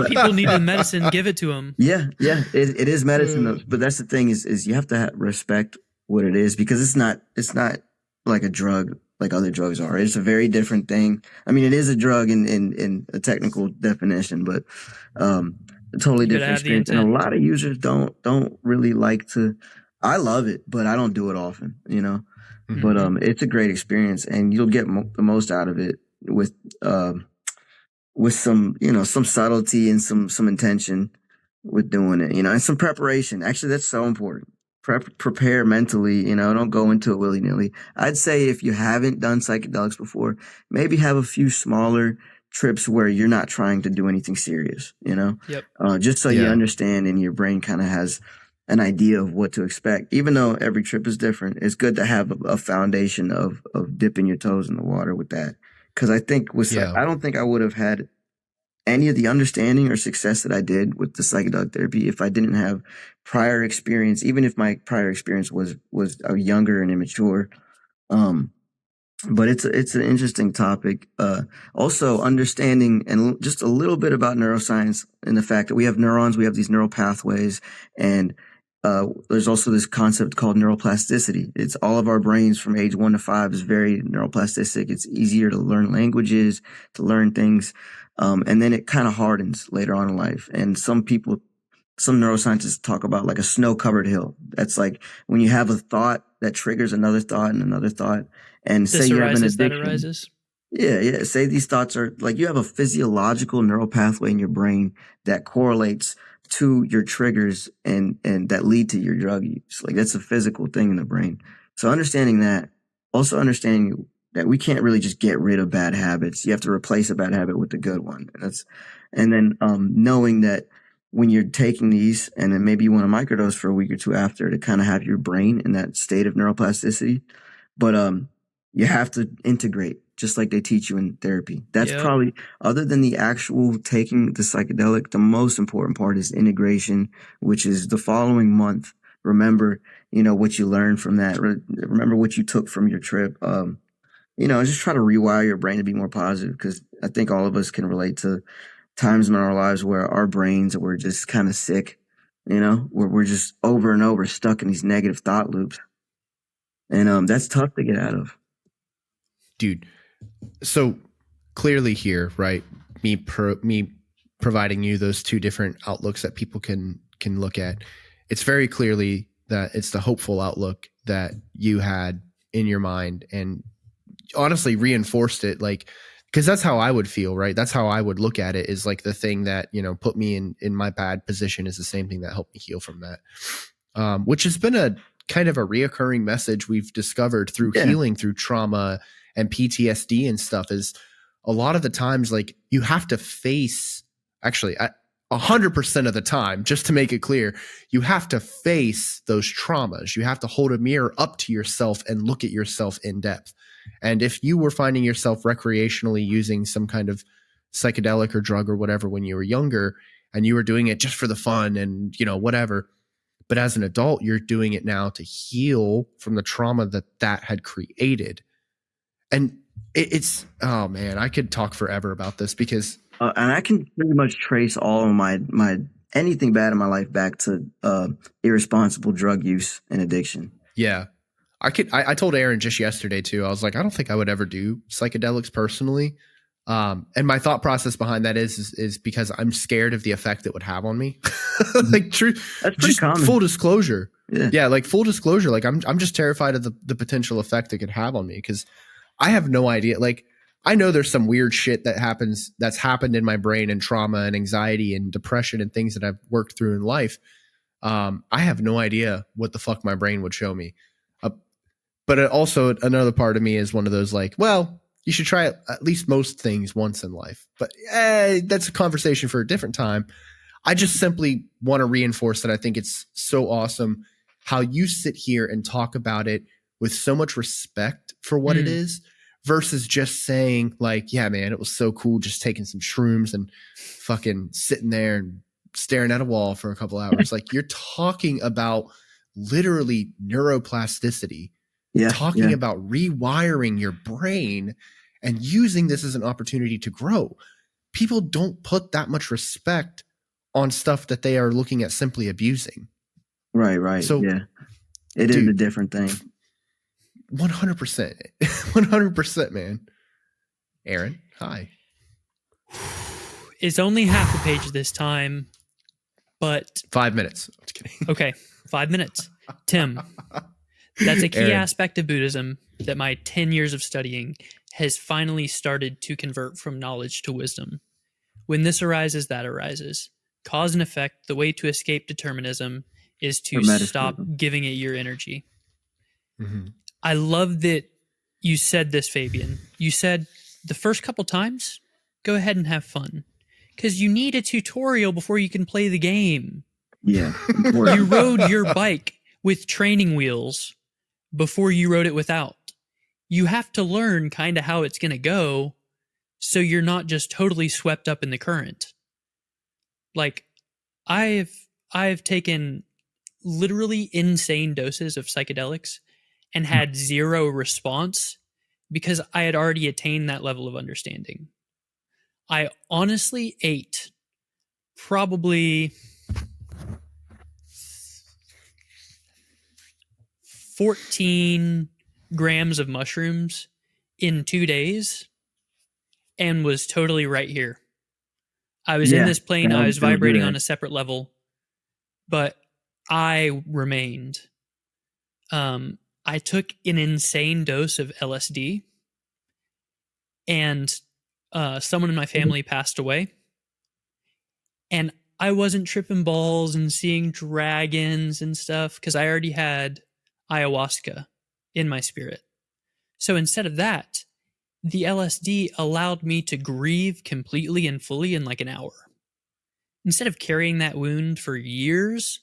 people need the medicine, give it to them. Yeah, it is medicine, though. But that's the thing is you have to respect what it is, because it's not like a drug like other drugs are. It's a very different thing. I mean, it is a drug in a technical definition, but a totally different experience. And a lot of users don't really like to. I love it, but I don't do it often, Mm-hmm. But it's a great experience, and you'll get the most out of it with with some, some subtlety and some intention with doing it, and some preparation. Actually, that's so important. Prepare mentally, don't go into it willy nilly. I'd say if you haven't done psychedelics before, maybe have a few smaller trips where you're not trying to do anything serious, Yep. just so you understand and your brain kind of has an idea of what to expect. Even though every trip is different, it's good to have a foundation of dipping your toes in the water with that. Because I think I don't think I would have had any of the understanding or success that I did with the psychedelic therapy if I didn't have prior experience, even if my prior experience was younger and immature. But it's an interesting topic. Also understanding and just a little bit about neuroscience and the fact that we have neurons, we have these neural pathways, and there's also this concept called neuroplasticity. It's all of our brains from age 1 to 5 is very neuroplastic. It's easier to learn languages, to learn things. And then it kind of hardens later on in life. And some neuroscientists talk about like a snow covered hill. That's like when you have a thought that triggers another thought and another thought. And say you have an addiction. That arises. Yeah. Say these thoughts are like you have a physiological neural pathway in your brain that correlates to your triggers and that lead to your drug use. Like that's a physical thing in the brain. So understanding that, also understanding that we can't really just get rid of bad habits. You have to replace a bad habit with a good one. And then knowing that when you're taking these and then maybe you want to microdose for a week or two after to kind of have your brain in that state of neuroplasticity. But you have to integrate just like they teach you in therapy. That's probably, other than the actual taking the psychedelic, the most important part is integration, which is the following month. Remember, what you learned from that. Remember what you took from your trip. Just try to rewire your brain to be more positive, because I think all of us can relate to times in our lives where our brains were just kind of sick, where we're just over and over stuck in these negative thought loops. And that's tough to get out of. Dude, so clearly here, right? Me providing you those two different outlooks that people can look at. It's very clearly that it's the hopeful outlook that you had in your mind, and honestly reinforced it, like, because that's how I would feel, right? That's how I would look at it, is like the thing that, put me in my bad position is the same thing that helped me heal from that. Which has been a kind of a reoccurring message we've discovered through healing, through trauma and PTSD and stuff, is a lot of the times, like, you have to face, actually 100% of the time, just to make it clear, you have to face those traumas. You have to hold a mirror up to yourself and look at yourself in depth. And if you were finding yourself recreationally using some kind of psychedelic or drug or whatever when you were younger, and you were doing it just for the fun and, whatever, but as an adult, you're doing it now to heal from the trauma that had created. And it's, oh man, I could talk forever about this, because and I can pretty much trace all of my anything bad in my life back to irresponsible drug use and addiction. Yeah. I told Aaron just yesterday too. I was like, I don't think I would ever do psychedelics personally. And my thought process behind that is because I'm scared of the effect it would have on me. Like, true. That's pretty common. Full disclosure. Yeah. Like full disclosure. Like I'm just terrified of the potential effect it could have on me, because I have no idea. Like, I know there's some weird shit that's happened in my brain, and trauma and anxiety and depression and things that I've worked through in life. I have no idea what the fuck my brain would show me. But also another part of me is one of those like, well, you should try at least most things once in life. But that's a conversation for a different time. I just simply want to reinforce that I think it's so awesome how you sit here and talk about it with so much respect for what it is, versus just saying like, yeah, man, it was so cool just taking some shrooms and fucking sitting there and staring at a wall for a couple hours. Like, you're talking about literally neuroplasticity. Talking about rewiring your brain and using this as an opportunity to grow. People don't put that much respect on stuff that they are looking at simply abusing. Right. So yeah, it is a different thing. 100%. 100%, man. Aaron, hi. It's only half a page this time, but 5 minutes. I'm just kidding. Okay, 5 minutes. Tim, that's a key Aaron. aspect of Buddhism that my 10 years of studying has finally started to convert from knowledge to wisdom. When this arises, that arises. Cause and effect, the way to escape determinism is to stop Hermeticism. giving it your energy. Mm-hmm. I love that you said this, Fabian. You said the first couple times, go ahead and have fun. Because you need a tutorial before you can play the game. Yeah. You rode your bike with training wheels before you rode it without. You have to learn kind of how it's going to go so you're not just totally swept up in the current. Like, I've taken literally insane doses of psychedelics and had zero response because I had already attained that level of understanding. I honestly ate probably 14 grams of mushrooms in 2 days and was totally right here. I was in this plane, I was vibrating on a separate level, but I remained. I took an insane dose of LSD, and someone in my family passed away, and I wasn't tripping balls and seeing dragons and stuff because I already had ayahuasca in my spirit. So instead of that, the LSD allowed me to grieve completely and fully in like an hour. Instead of carrying that wound for years,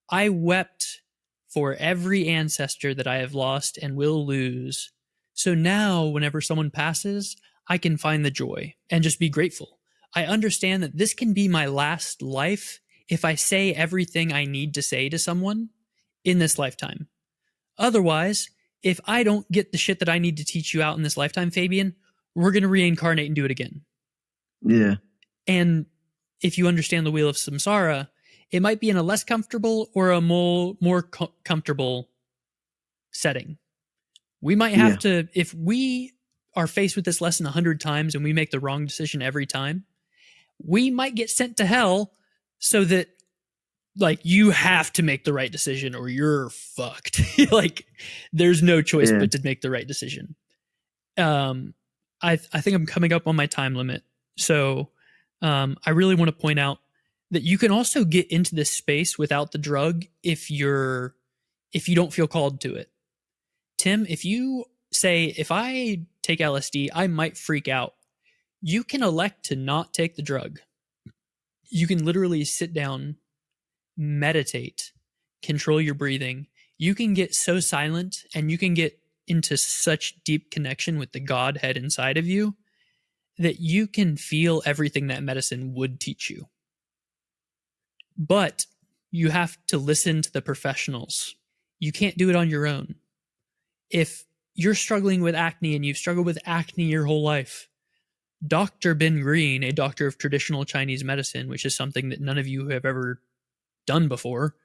I wept for every ancestor that I have lost and will lose. So now, whenever someone passes, I can find the joy and just be grateful. I understand that this can be my last life if I say everything I need to say to someone in this lifetime. Otherwise, if I don't get the shit that I need to teach you out in this lifetime, Fabian, we're going to reincarnate and do it again. Yeah. And if you understand the wheel of samsara, it might be in a less comfortable or a more comfortable setting. We might have to, if we are faced with this lesson 100 times and we make the wrong decision every time, we might get sent to hell so that, like, you have to make the right decision or you're fucked. Like, there's no choice but to make the right decision. I think I'm coming up on my time limit. So I really want to point out that you can also get into this space without the drug if you don't feel called to it. Tim, if you say, if I take LSD, I might freak out, you can elect to not take the drug. You can literally sit down, meditate, control your breathing. You can get so silent and you can get into such deep connection with the Godhead inside of you that you can feel everything that medicine would teach you. But you have to listen to the professionals. You can't do it on your own. If you're struggling with acne and you've struggled with acne your whole life, Dr. Ben Green, a doctor of traditional Chinese medicine, which is something that none of you have ever done before,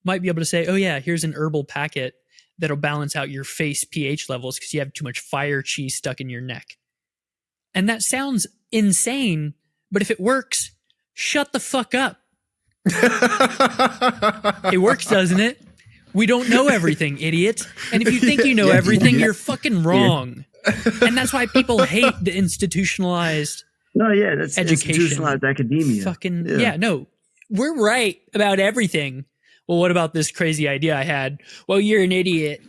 might be able to say, oh yeah, here's an herbal packet that'll balance out your face pH levels because you have too much fire chi stuck in your neck. And that sounds insane, but if it works, shut the fuck up. It works, doesn't it? We don't know everything, idiot. And if you think you know everything, you're fucking wrong. And that's why people hate the institutionalized that's education. Institutionalized academia. Fucking, no. We're right about everything. Well, what about this crazy idea I had? Well, you're an idiot.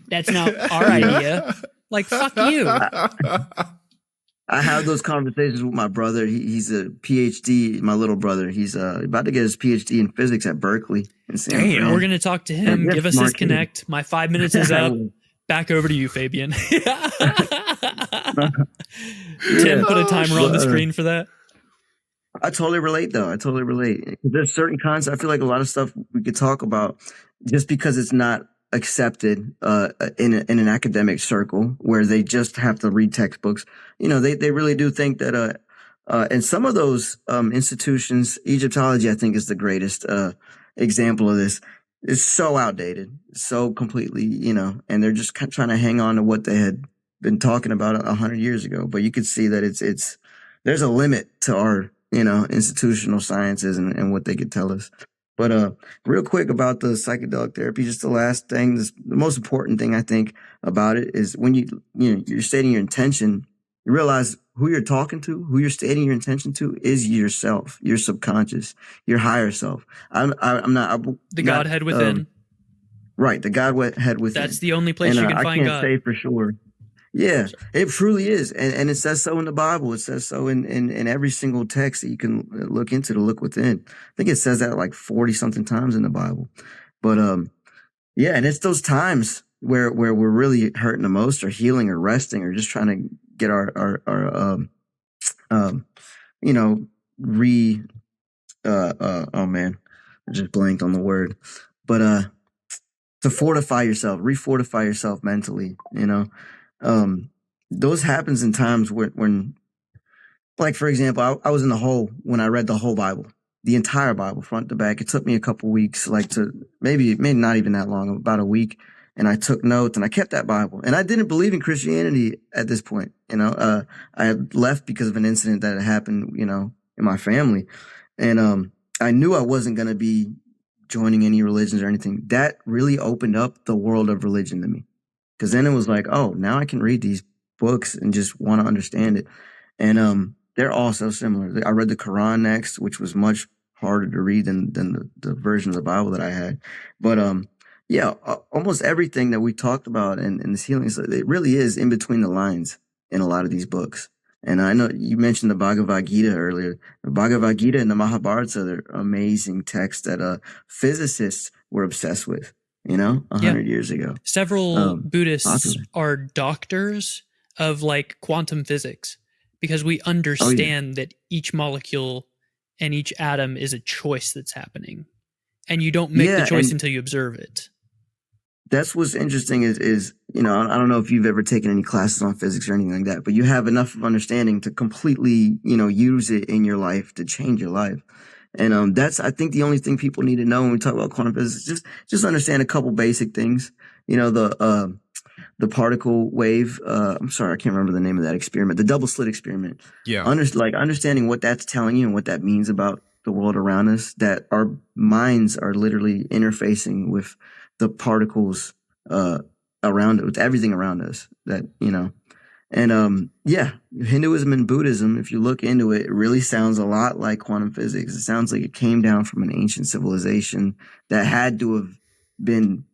That's not our idea. Like, fuck you. I have those conversations with my brother. He's a PhD, my little brother. He's about to get his PhD in physics at Berkeley. Damn, we're going to talk to him. Give us his connect. My 5 minutes is up. Back over to you, Fabian. Tim, put a timer on the screen for that. I totally relate, though. I totally relate. There's certain concepts. I feel like a lot of stuff we could talk about just because it's not accepted in an academic circle where they just have to read textbooks. You know, they really do think that and some of those institutions, Egyptology, I think, is the greatest example of this. It's so outdated, so completely, you know, and they're just trying to hang on to what they had been talking about 100 years ago. But you could see that it's there's a limit to our, you know, institutional sciences and what they could tell us. But real quick about the psychedelic therapy, just the last thing, the most important thing I think about it is when you're stating your intention, You realize who you're talking to, who you're stating your intention to, is yourself, your subconscious, your higher self. I'm not The not Godhead within. right. The Godhead That's within, the only place and you can I find can't God. say for sure. Yeah, So, it truly is, and it says so in the Bible. It says so in every single text that you can look into to look within. I think it says that like 40 something times in the Bible. But yeah, and it's those times where we're really hurting the most, or healing, or resting, or just trying to get our um you know re oh man, I just blanked on the word, but to fortify yourself, refortify yourself mentally, um those happens in times when like for example, I was in the hole when I read the whole Bible, the entire Bible, front to back. It took me a couple weeks, like to maybe not even that long, about a week. And I took notes and I kept that Bible. And I didn't believe in Christianity at this point. I had left because of an incident that had happened, in my family. And I knew I wasn't going to be joining any religions or anything. That really opened up the world of religion to me. Because then it was like, oh, now I can read these books and just want to understand it. And they're all so similar. I read the Quran next, which was much harder to read than the version of the Bible that I had. But yeah, almost everything that we talked about in this healing, it really is in between the lines in a lot of these books. And I know you mentioned the Bhagavad Gita earlier. The Bhagavad Gita and the Mahabharata are amazing texts that physicists were obsessed with, 100 years ago. Several Buddhists Popular. are doctors of like quantum physics because we understand that each molecule and each atom is a choice that's happening. And you don't make the choice until you observe it. That's what's interesting is, I don't know if you've ever taken any classes on physics or anything like that, but you have enough of understanding to completely, use it in your life to change your life. And that's, I think, the only thing people need to know when we talk about quantum physics. Just understand a couple basic things. The particle wave. I'm sorry, I can't remember the name of that experiment. The double slit experiment. Yeah. Understanding what that's telling you and what that means about the world around us. That our minds are literally interfacing with the particles around it, with everything around us. And Hinduism and Buddhism, if you look into it, it really sounds a lot like quantum physics. It sounds like it came down from an ancient civilization that had to have been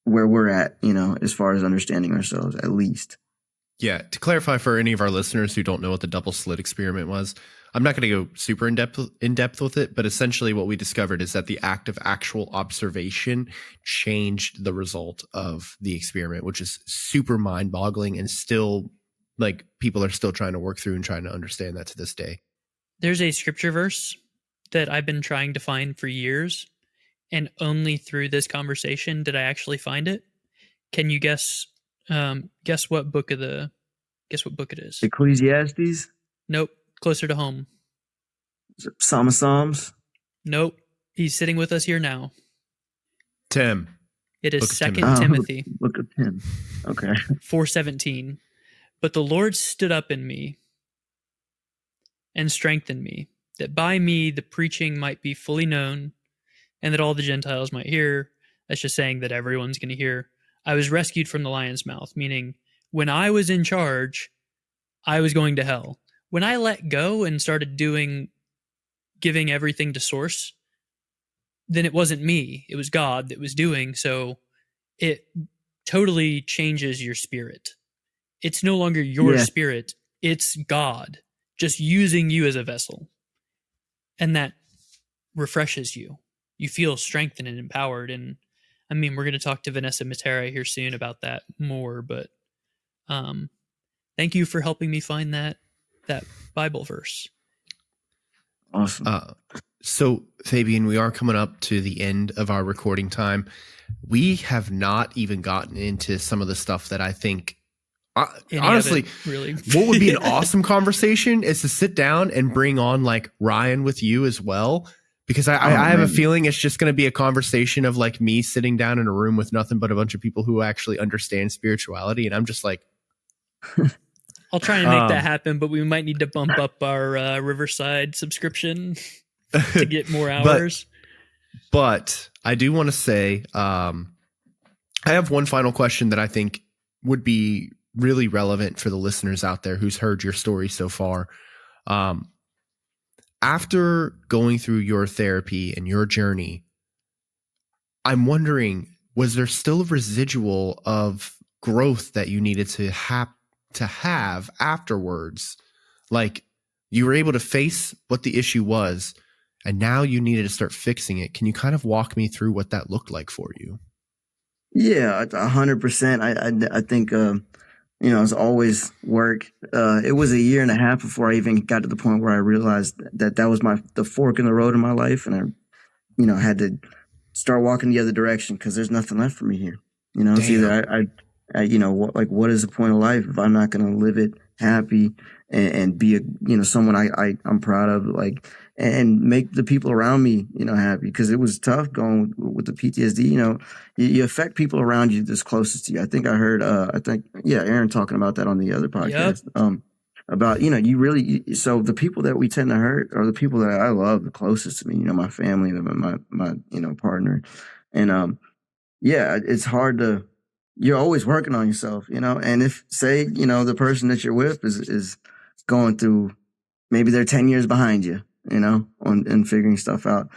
where we're at, as far as understanding ourselves, at least. Yeah. To clarify for any of our listeners who don't know what the double slit experiment was, I'm not going to go super in depth with it, but essentially what we discovered is that the act of actual observation changed the result of the experiment, which is super mind boggling, and still like people are still trying to work through and trying to understand that to this day. There's a scripture verse that I've been trying to find for years, and only through this conversation did I actually find it. Can you guess what book it is? Ecclesiastes? Nope. Closer to home. Psalm of Psalms? Nope. He's sitting with us here now. Tim. It is 2 Timothy. Book of Tim. Okay. 4:17. But the Lord stood up in me and strengthened me, that by me the preaching might be fully known, and that all the Gentiles might hear. That's just saying that everyone's going to hear. I was rescued from the lion's mouth, meaning when I was in charge, I was going to hell. When I let go and started giving everything to source, then it wasn't me. It was God that was doing. So it totally changes your spirit. It's no longer your spirit. It's God just using you as a vessel. And that refreshes you. You feel strengthened and empowered. And I mean, we're going to talk to Vanessa Matera here soon about that more, but thank you for helping me find that Bible verse. Awesome. So Fabian, we are coming up to the end of our recording time. We have not even gotten into some of the stuff that I think honestly, really. What would be an awesome conversation is to sit down and bring on like Ryan with you as well. Because I have a feeling it's just going to be a conversation of like me sitting down in a room with nothing but a bunch of people who actually understand spirituality. And I'm just like, I'll try and make that happen, but we might need to bump up our Riverside subscription to get more hours. But I do want to say, I have one final question that I think would be really relevant for the listeners out there who's heard your story so far. After going through your therapy and your journey, I'm wondering, was there still a residual of growth that you needed to have afterwards? Like, you were able to face what the issue was, and now you needed to start fixing it. Can you kind of walk me through what that looked like for you? Yeah, 100%. I think, it's always work. It was a year and a half before I even got to the point where I realized that was the fork in the road in my life. And I had to start walking the other direction because there's nothing left for me here. It's either what is the point of life if I'm not going to live it happy and be someone I'm proud of, like, and make the people around me, happy. Because it was tough going with the PTSD. You affect people around you that's closest to you. I think I heard, Aaron talking about that on the other podcast. Yep. About, so the people that we tend to hurt are the people that I love the closest to me, my family, my partner. And, it's hard you're always working on yourself, and if say, the person that you're with is going through, maybe they're 10 years behind you, and figuring stuff out,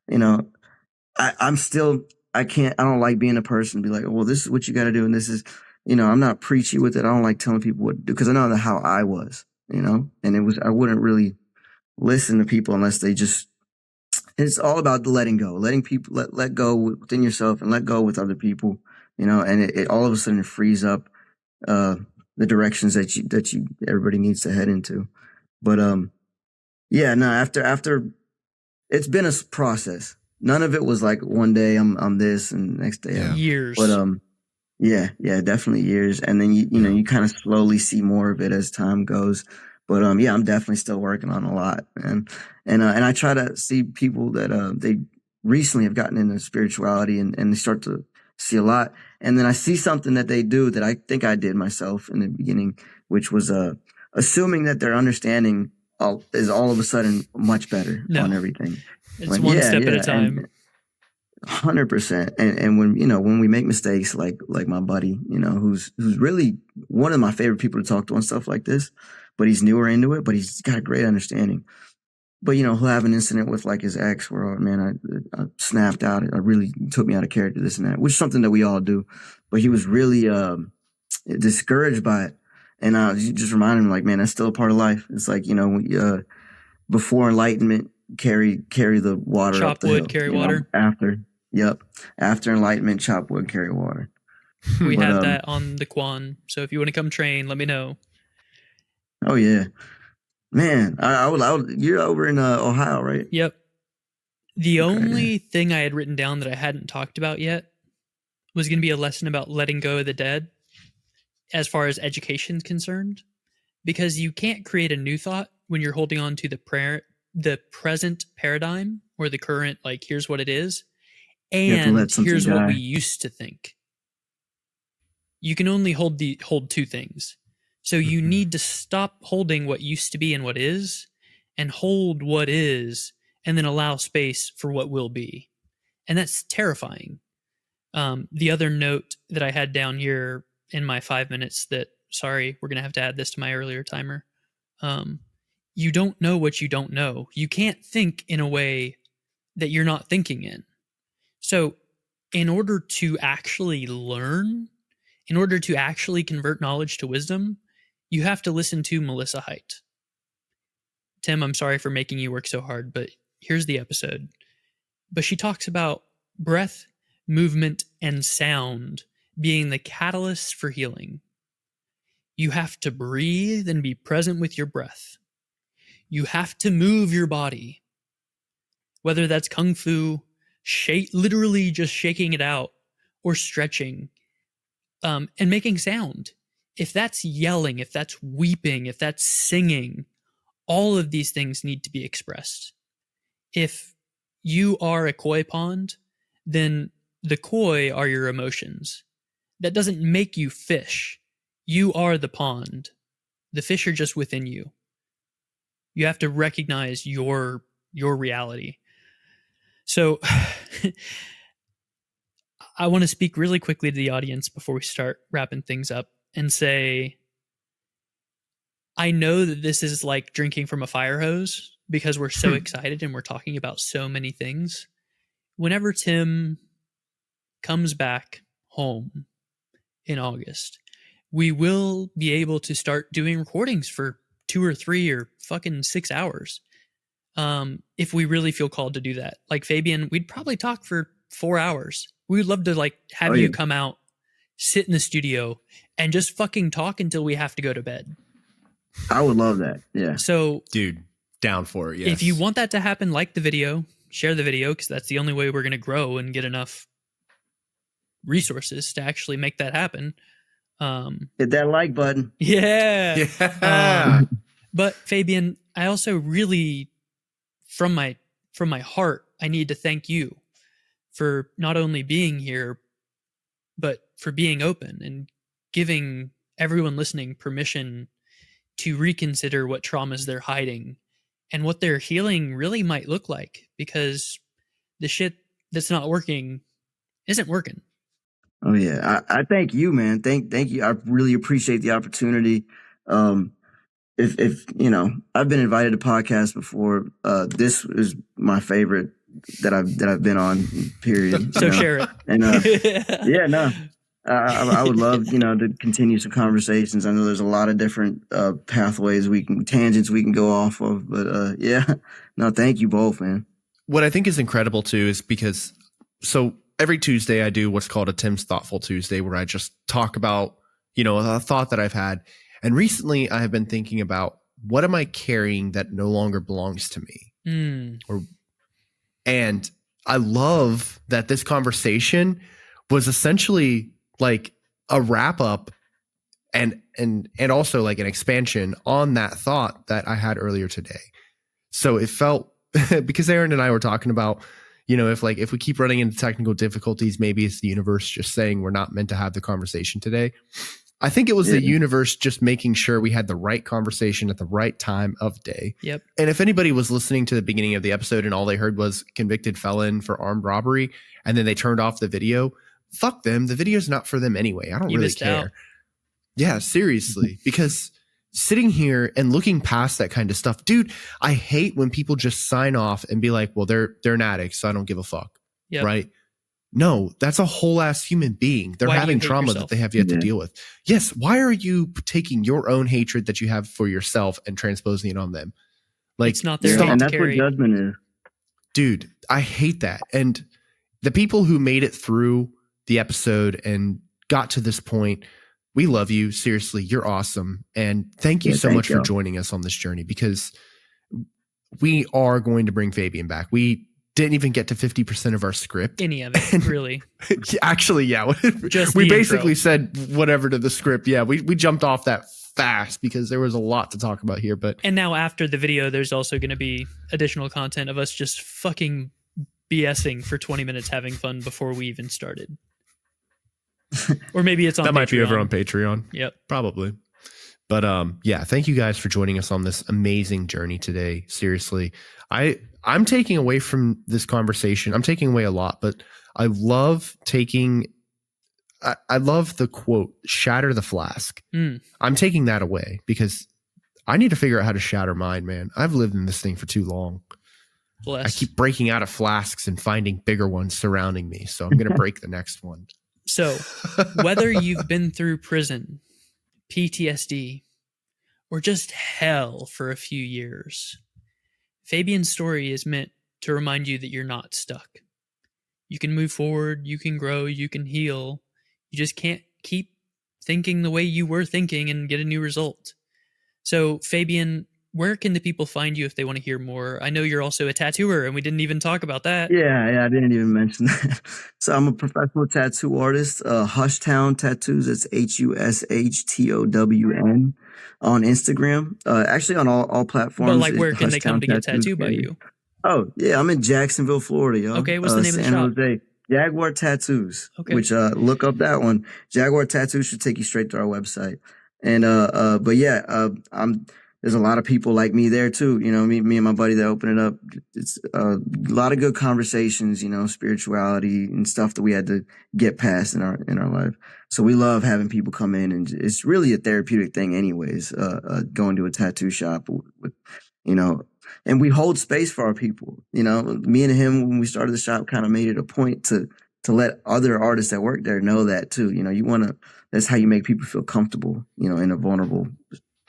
I don't like being a person to be like, well, this is what you got to do. And this is, I'm not preachy with it. I don't like telling people what to do because I know how I was, and I wouldn't really listen to people unless it's all about the letting go, letting people let go within yourself and let go with other people, and it all of a sudden frees up, the directions that everybody needs to head into. But, after it's been a process. None of it was like one day I'm this and next day years. But definitely years. And then you kind of slowly see more of it as time goes. But I'm definitely still working on a lot. And I try to see people that they recently have gotten into spirituality and they start to see a lot. And then I see something that they do that I think I did myself in the beginning, which was assuming that their understanding is all of a sudden much better on everything. It's one step at a time. 100%. And when we make mistakes, like my buddy, who's really one of my favorite people to talk to on stuff like this, but he's newer into it, but he's got a great understanding. But, he'll have an incident with like his ex where, oh, man, I snapped out. It really took me out of character, this and that, which is something that we all do. But he was really discouraged by it. And I just reminded him, like, man, that's still a part of life. It's like, before enlightenment, carry the water chop up the wood, hill. Carry water. After enlightenment, chop wood, carry water. We have that on the Quan. So if you want to come train, let me know. Oh yeah, man. I would. You're over in Ohio, right? Yep. The only thing I had written down that I hadn't talked about yet was going to be a lesson about letting go of the dead, as far as education's concerned, because you can't create a new thought when you're holding on to the present paradigm or the current, like, here's what it is, and here's what we used to think. You can only hold two things. So you need to stop holding what used to be and what is, and hold what is, and then allow space for what will be. And that's terrifying. The other note that I had down here in my 5 minutes that, sorry, we're going to have to add this to my earlier timer. You don't know what you don't know. You can't think in a way that you're not thinking in. So in order to actually learn, in order to actually convert knowledge to wisdom, you have to listen to Melissa Haidt. Tim, I'm sorry for making you work so hard, but here's the episode. But she talks about breath, movement, and sound being the catalyst for healing. You have to breathe and be present with your breath. You have to move your body. Whether that's kung fu, literally just shaking it out, or stretching, and making sound. If that's yelling, if that's weeping, if that's singing, all of these things need to be expressed. If you are a koi pond, then the koi are your emotions. That doesn't make you fish. You are the pond. The fish are just within you. You have to recognize your reality. So I want to speak really quickly to the audience before we start wrapping things up. and say, I know that this is like drinking from a fire hose because we're so excited and we're talking about so many things. Whenever Tim comes back home in August, we will be able to start doing recordings for 2 or 3 or fucking 6 hours. If we really feel called to do that. Like Fabian, we'd probably talk for 4 hours. We would love to like have you come out, sit in the studio, and just fucking talk until we have to go to bed. I would love that. Yeah. So, dude, down for it. Yes. If you want that to happen, like the video, share the video, because that's the only way we're going to grow and get enough resources to actually make that happen. Hit that like button. Yeah. Yeah. But Fabian, I also really, from my heart, I need to thank you for not only being here, but for being open and giving everyone listening permission to reconsider what traumas they're hiding and what their healing really might look like, because the shit that's not working isn't working. Oh yeah. I thank you, man. Thank you. I really appreciate the opportunity. If you know, I've been invited to podcasts before. This is my favorite that I've been on, period. So share it. And yeah, no. I would love, to continue some conversations. I know there's a lot of different pathways tangents we can go off of, but yeah, no, thank you both, man. What I think is incredible too is because, so every Tuesday I do what's called a Tim's Thoughtful Tuesday, where I just talk about, a thought that I've had. And recently I have been thinking about, what am I carrying that no longer belongs to me? And I love that this conversation was essentially like a wrap up and also like an expansion on that thought that I had earlier today. So it felt, because Aaron and I were talking about, if we keep running into technical difficulties, maybe it's the universe just saying we're not meant to have the conversation today. I think it was the universe just making sure we had the right conversation at the right time of day. Yep. And if anybody was listening to the beginning of the episode and all they heard was convicted felon for armed robbery, and then they turned off the video, fuck them. The video's not for them anyway. I don't really care. Out. Yeah, seriously. Because sitting here and looking past that kind of stuff, dude, I hate when people just sign off and be like, well, they're an addict, so I don't give a fuck. Yep. Right? No, that's a whole ass human being. They're having trauma that they have yet to deal with. Yes. Why are you taking your own hatred that you have for yourself and transposing it on them? Like, it's not their and that's what judgment is. Dude, I hate that. And the people who made it through the episode and got to this point, we love you. Seriously, you're awesome. And thank you so much for joining us on this journey, because we are going to bring Fabian back. We didn't even get to 50% of our script. Any of it, really. Actually, yeah. Just we basically said whatever to the script. Yeah, we jumped off that fast because there was a lot to talk about here. And now after the video, there's also going to be additional content of us just fucking BSing for 20 minutes, having fun before we even started. Or maybe it's on that Patreon. Might be over on Patreon. Yep. Probably. But yeah, thank you guys for joining us on this amazing journey today. Seriously, I'm taking away from this conversation, I'm taking away a lot, but I love I love the quote, shatter the flask. I'm taking that away because I need to figure out how to shatter mine, man. I've lived in this thing for too long. I keep breaking out of flasks and finding bigger ones surrounding me. So I'm going to break the next one. So whether you've been through prison, PTSD, or just hell for a few years, Fabian's story is meant to remind you that you're not stuck. You can move forward, you can grow, you can heal. You just can't keep thinking the way you were thinking and get a new result. So, Fabian, where can the people find you if they want to hear more? I know you're also a tattooer, and we didn't even talk about that. Yeah, I didn't even mention that. So I'm a professional tattoo artist, Hushtown Tattoos. It's HUSHTOWN on Instagram. Actually on all platforms. But like, where can they come to get tattooed by you? Oh, yeah, I'm in Jacksonville, Florida, yo. Okay, what's the name of the shop? Jose. Jaguar Tattoos. Okay. Which look up that one. Jaguar Tattoos should take you straight to our website. And but yeah, I'm there's a lot of people like me there too. You know, me and my buddy that opened it up. It's a lot of good conversations, you know, spirituality and stuff that we had to get past in our life. So we love having people come in, and it's really a therapeutic thing anyways, going to a tattoo shop with, you know, and we hold space for our people. You know, me and him, when we started the shop, kind of made it a point to let other artists that work there know that too. You know, that's how you make people feel comfortable, you know, in a vulnerable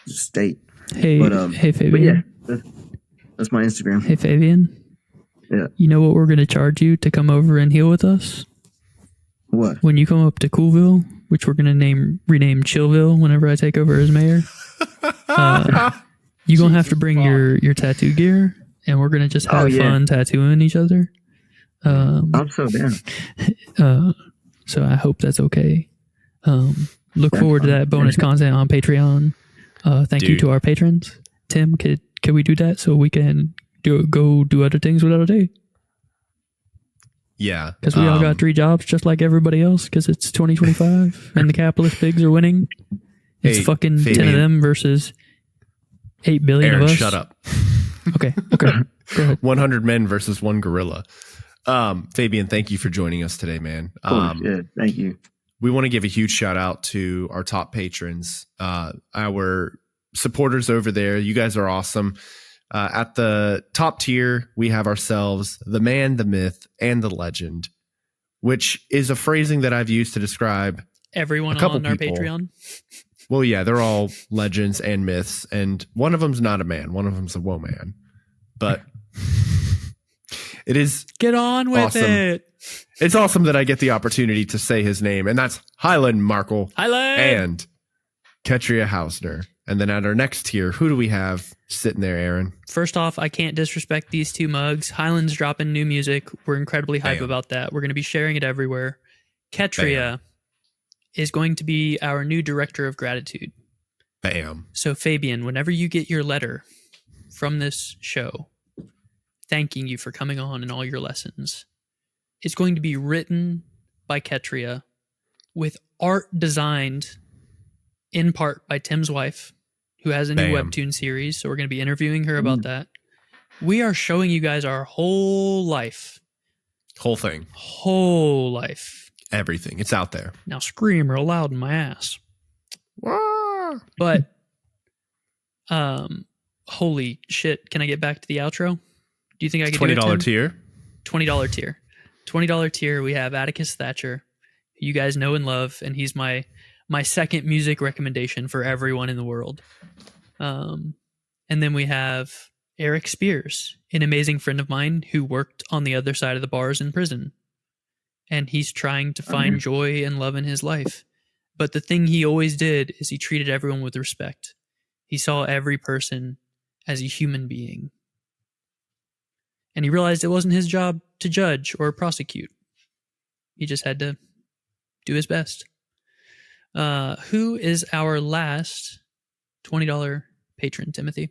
state. Hey, hey, Fabian. But yeah, that's my Instagram. Hey, Fabian. Yeah. You know what we're going to charge you to come over and heal with us? What? When you come up to Coolville, which we're going to rename Chillville whenever I take over as mayor, you're going to have to bring your tattoo gear, and we're going to just have fun tattooing each other. I'm so down. So I hope that's okay. Look forward to that bonus content on Patreon. Thank you to our patrons. Tim, could we do that so we can go do other things with our day? Yeah. Because we all got 3 jobs just like everybody else, because it's 2025 and the capitalist pigs are winning. It's fucking Fabian. 10 of them versus 8 billion Aaron, of us. shut up. Okay. Go ahead. 100 men versus 1 gorilla. Fabian, thank you for joining us today, man. Yeah, thank you. We want to give a huge shout out to our top patrons, our supporters over there. You guys are awesome. At the top tier, we have ourselves, the man, the myth, and the legend, which is a phrasing that I've used to describe everyone a couple on our people. Patreon. Well, yeah, they're all legends and myths, and one of them's not a man. One of them's a woman. But it is get on with awesome. it. It's awesome that I get the opportunity to say his name, and that's Highland Markle and Ketria Hausner. And then at our next tier, who do we have sitting there, Aaron? First off, I can't disrespect these 2 mugs. Highland's dropping new music. We're incredibly hype about that. We're going to be sharing it everywhere. Ketria is going to be our new director of gratitude. Bam. So Fabian, whenever you get your letter from this show, thanking you for coming on and all your lessons, it's going to be written by Ketria with art designed in part by Tim's wife, who has a new webtoon series. So we're going to be interviewing her about that. We are showing you guys our whole life. Whole thing. Whole life. Everything. It's out there. Now scream real loud in my ass. Wah! But, holy shit. Can I get back to the outro? Do you think I could do it, $20 tier? $20 tier. $20 tier, we have Atticus Thatcher, who you guys know and love, and he's my second music recommendation for everyone in the world. And then we have Eric Spears, an amazing friend of mine who worked on the other side of the bars in prison. And he's trying to find joy and love in his life. But the thing he always did is he treated everyone with respect. He saw every person as a human being. And he realized it wasn't his job to judge or prosecute. He just had to do his best. Who is our last $20 patron, Timothy?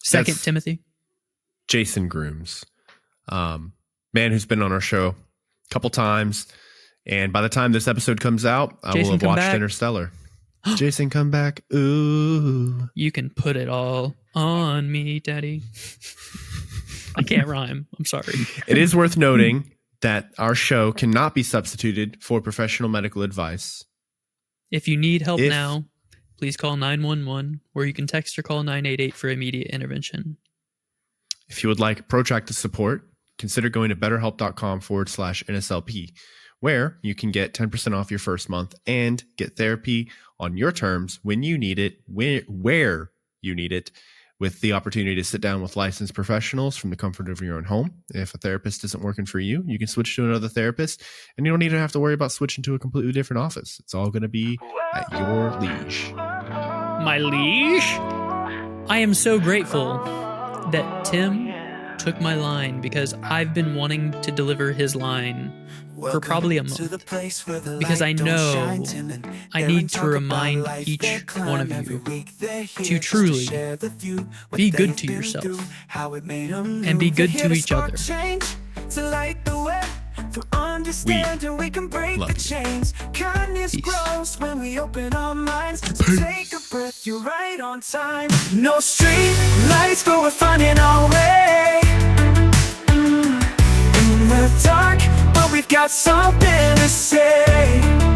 Second, that's Timothy? Jason Grooms. Man who's been on our show a couple times. And by the time this episode comes out, I will have watched Interstellar. Jason, come back. Ooh. You can put it all on me, Daddy. I can't rhyme. I'm sorry. It is worth noting that our show cannot be substituted for professional medical advice. If you need help now, please call 911, or you can text or call 988 for immediate intervention. If you would like protracted support, consider going to betterhelp.com/NSLP, where you can get 10% off your first month and get therapy on your terms when you need it, where you need it, with the opportunity to sit down with licensed professionals from the comfort of your own home. If a therapist isn't working for you, you can switch to another therapist, and you don't even have to worry about switching to a completely different office. It's all going to be at your leash. My leash? I am so grateful that Tim took my line, because I've been wanting to deliver his line for probably a month, because I know I need to remind each one of you to truly be good to yourself and be good to each other. understand and we can break love the you. chains. Kindness Peace. grows when we open our minds. So take a breath, you're right on time. No street lights, but we're finding our way. In the dark, but we've got something to say.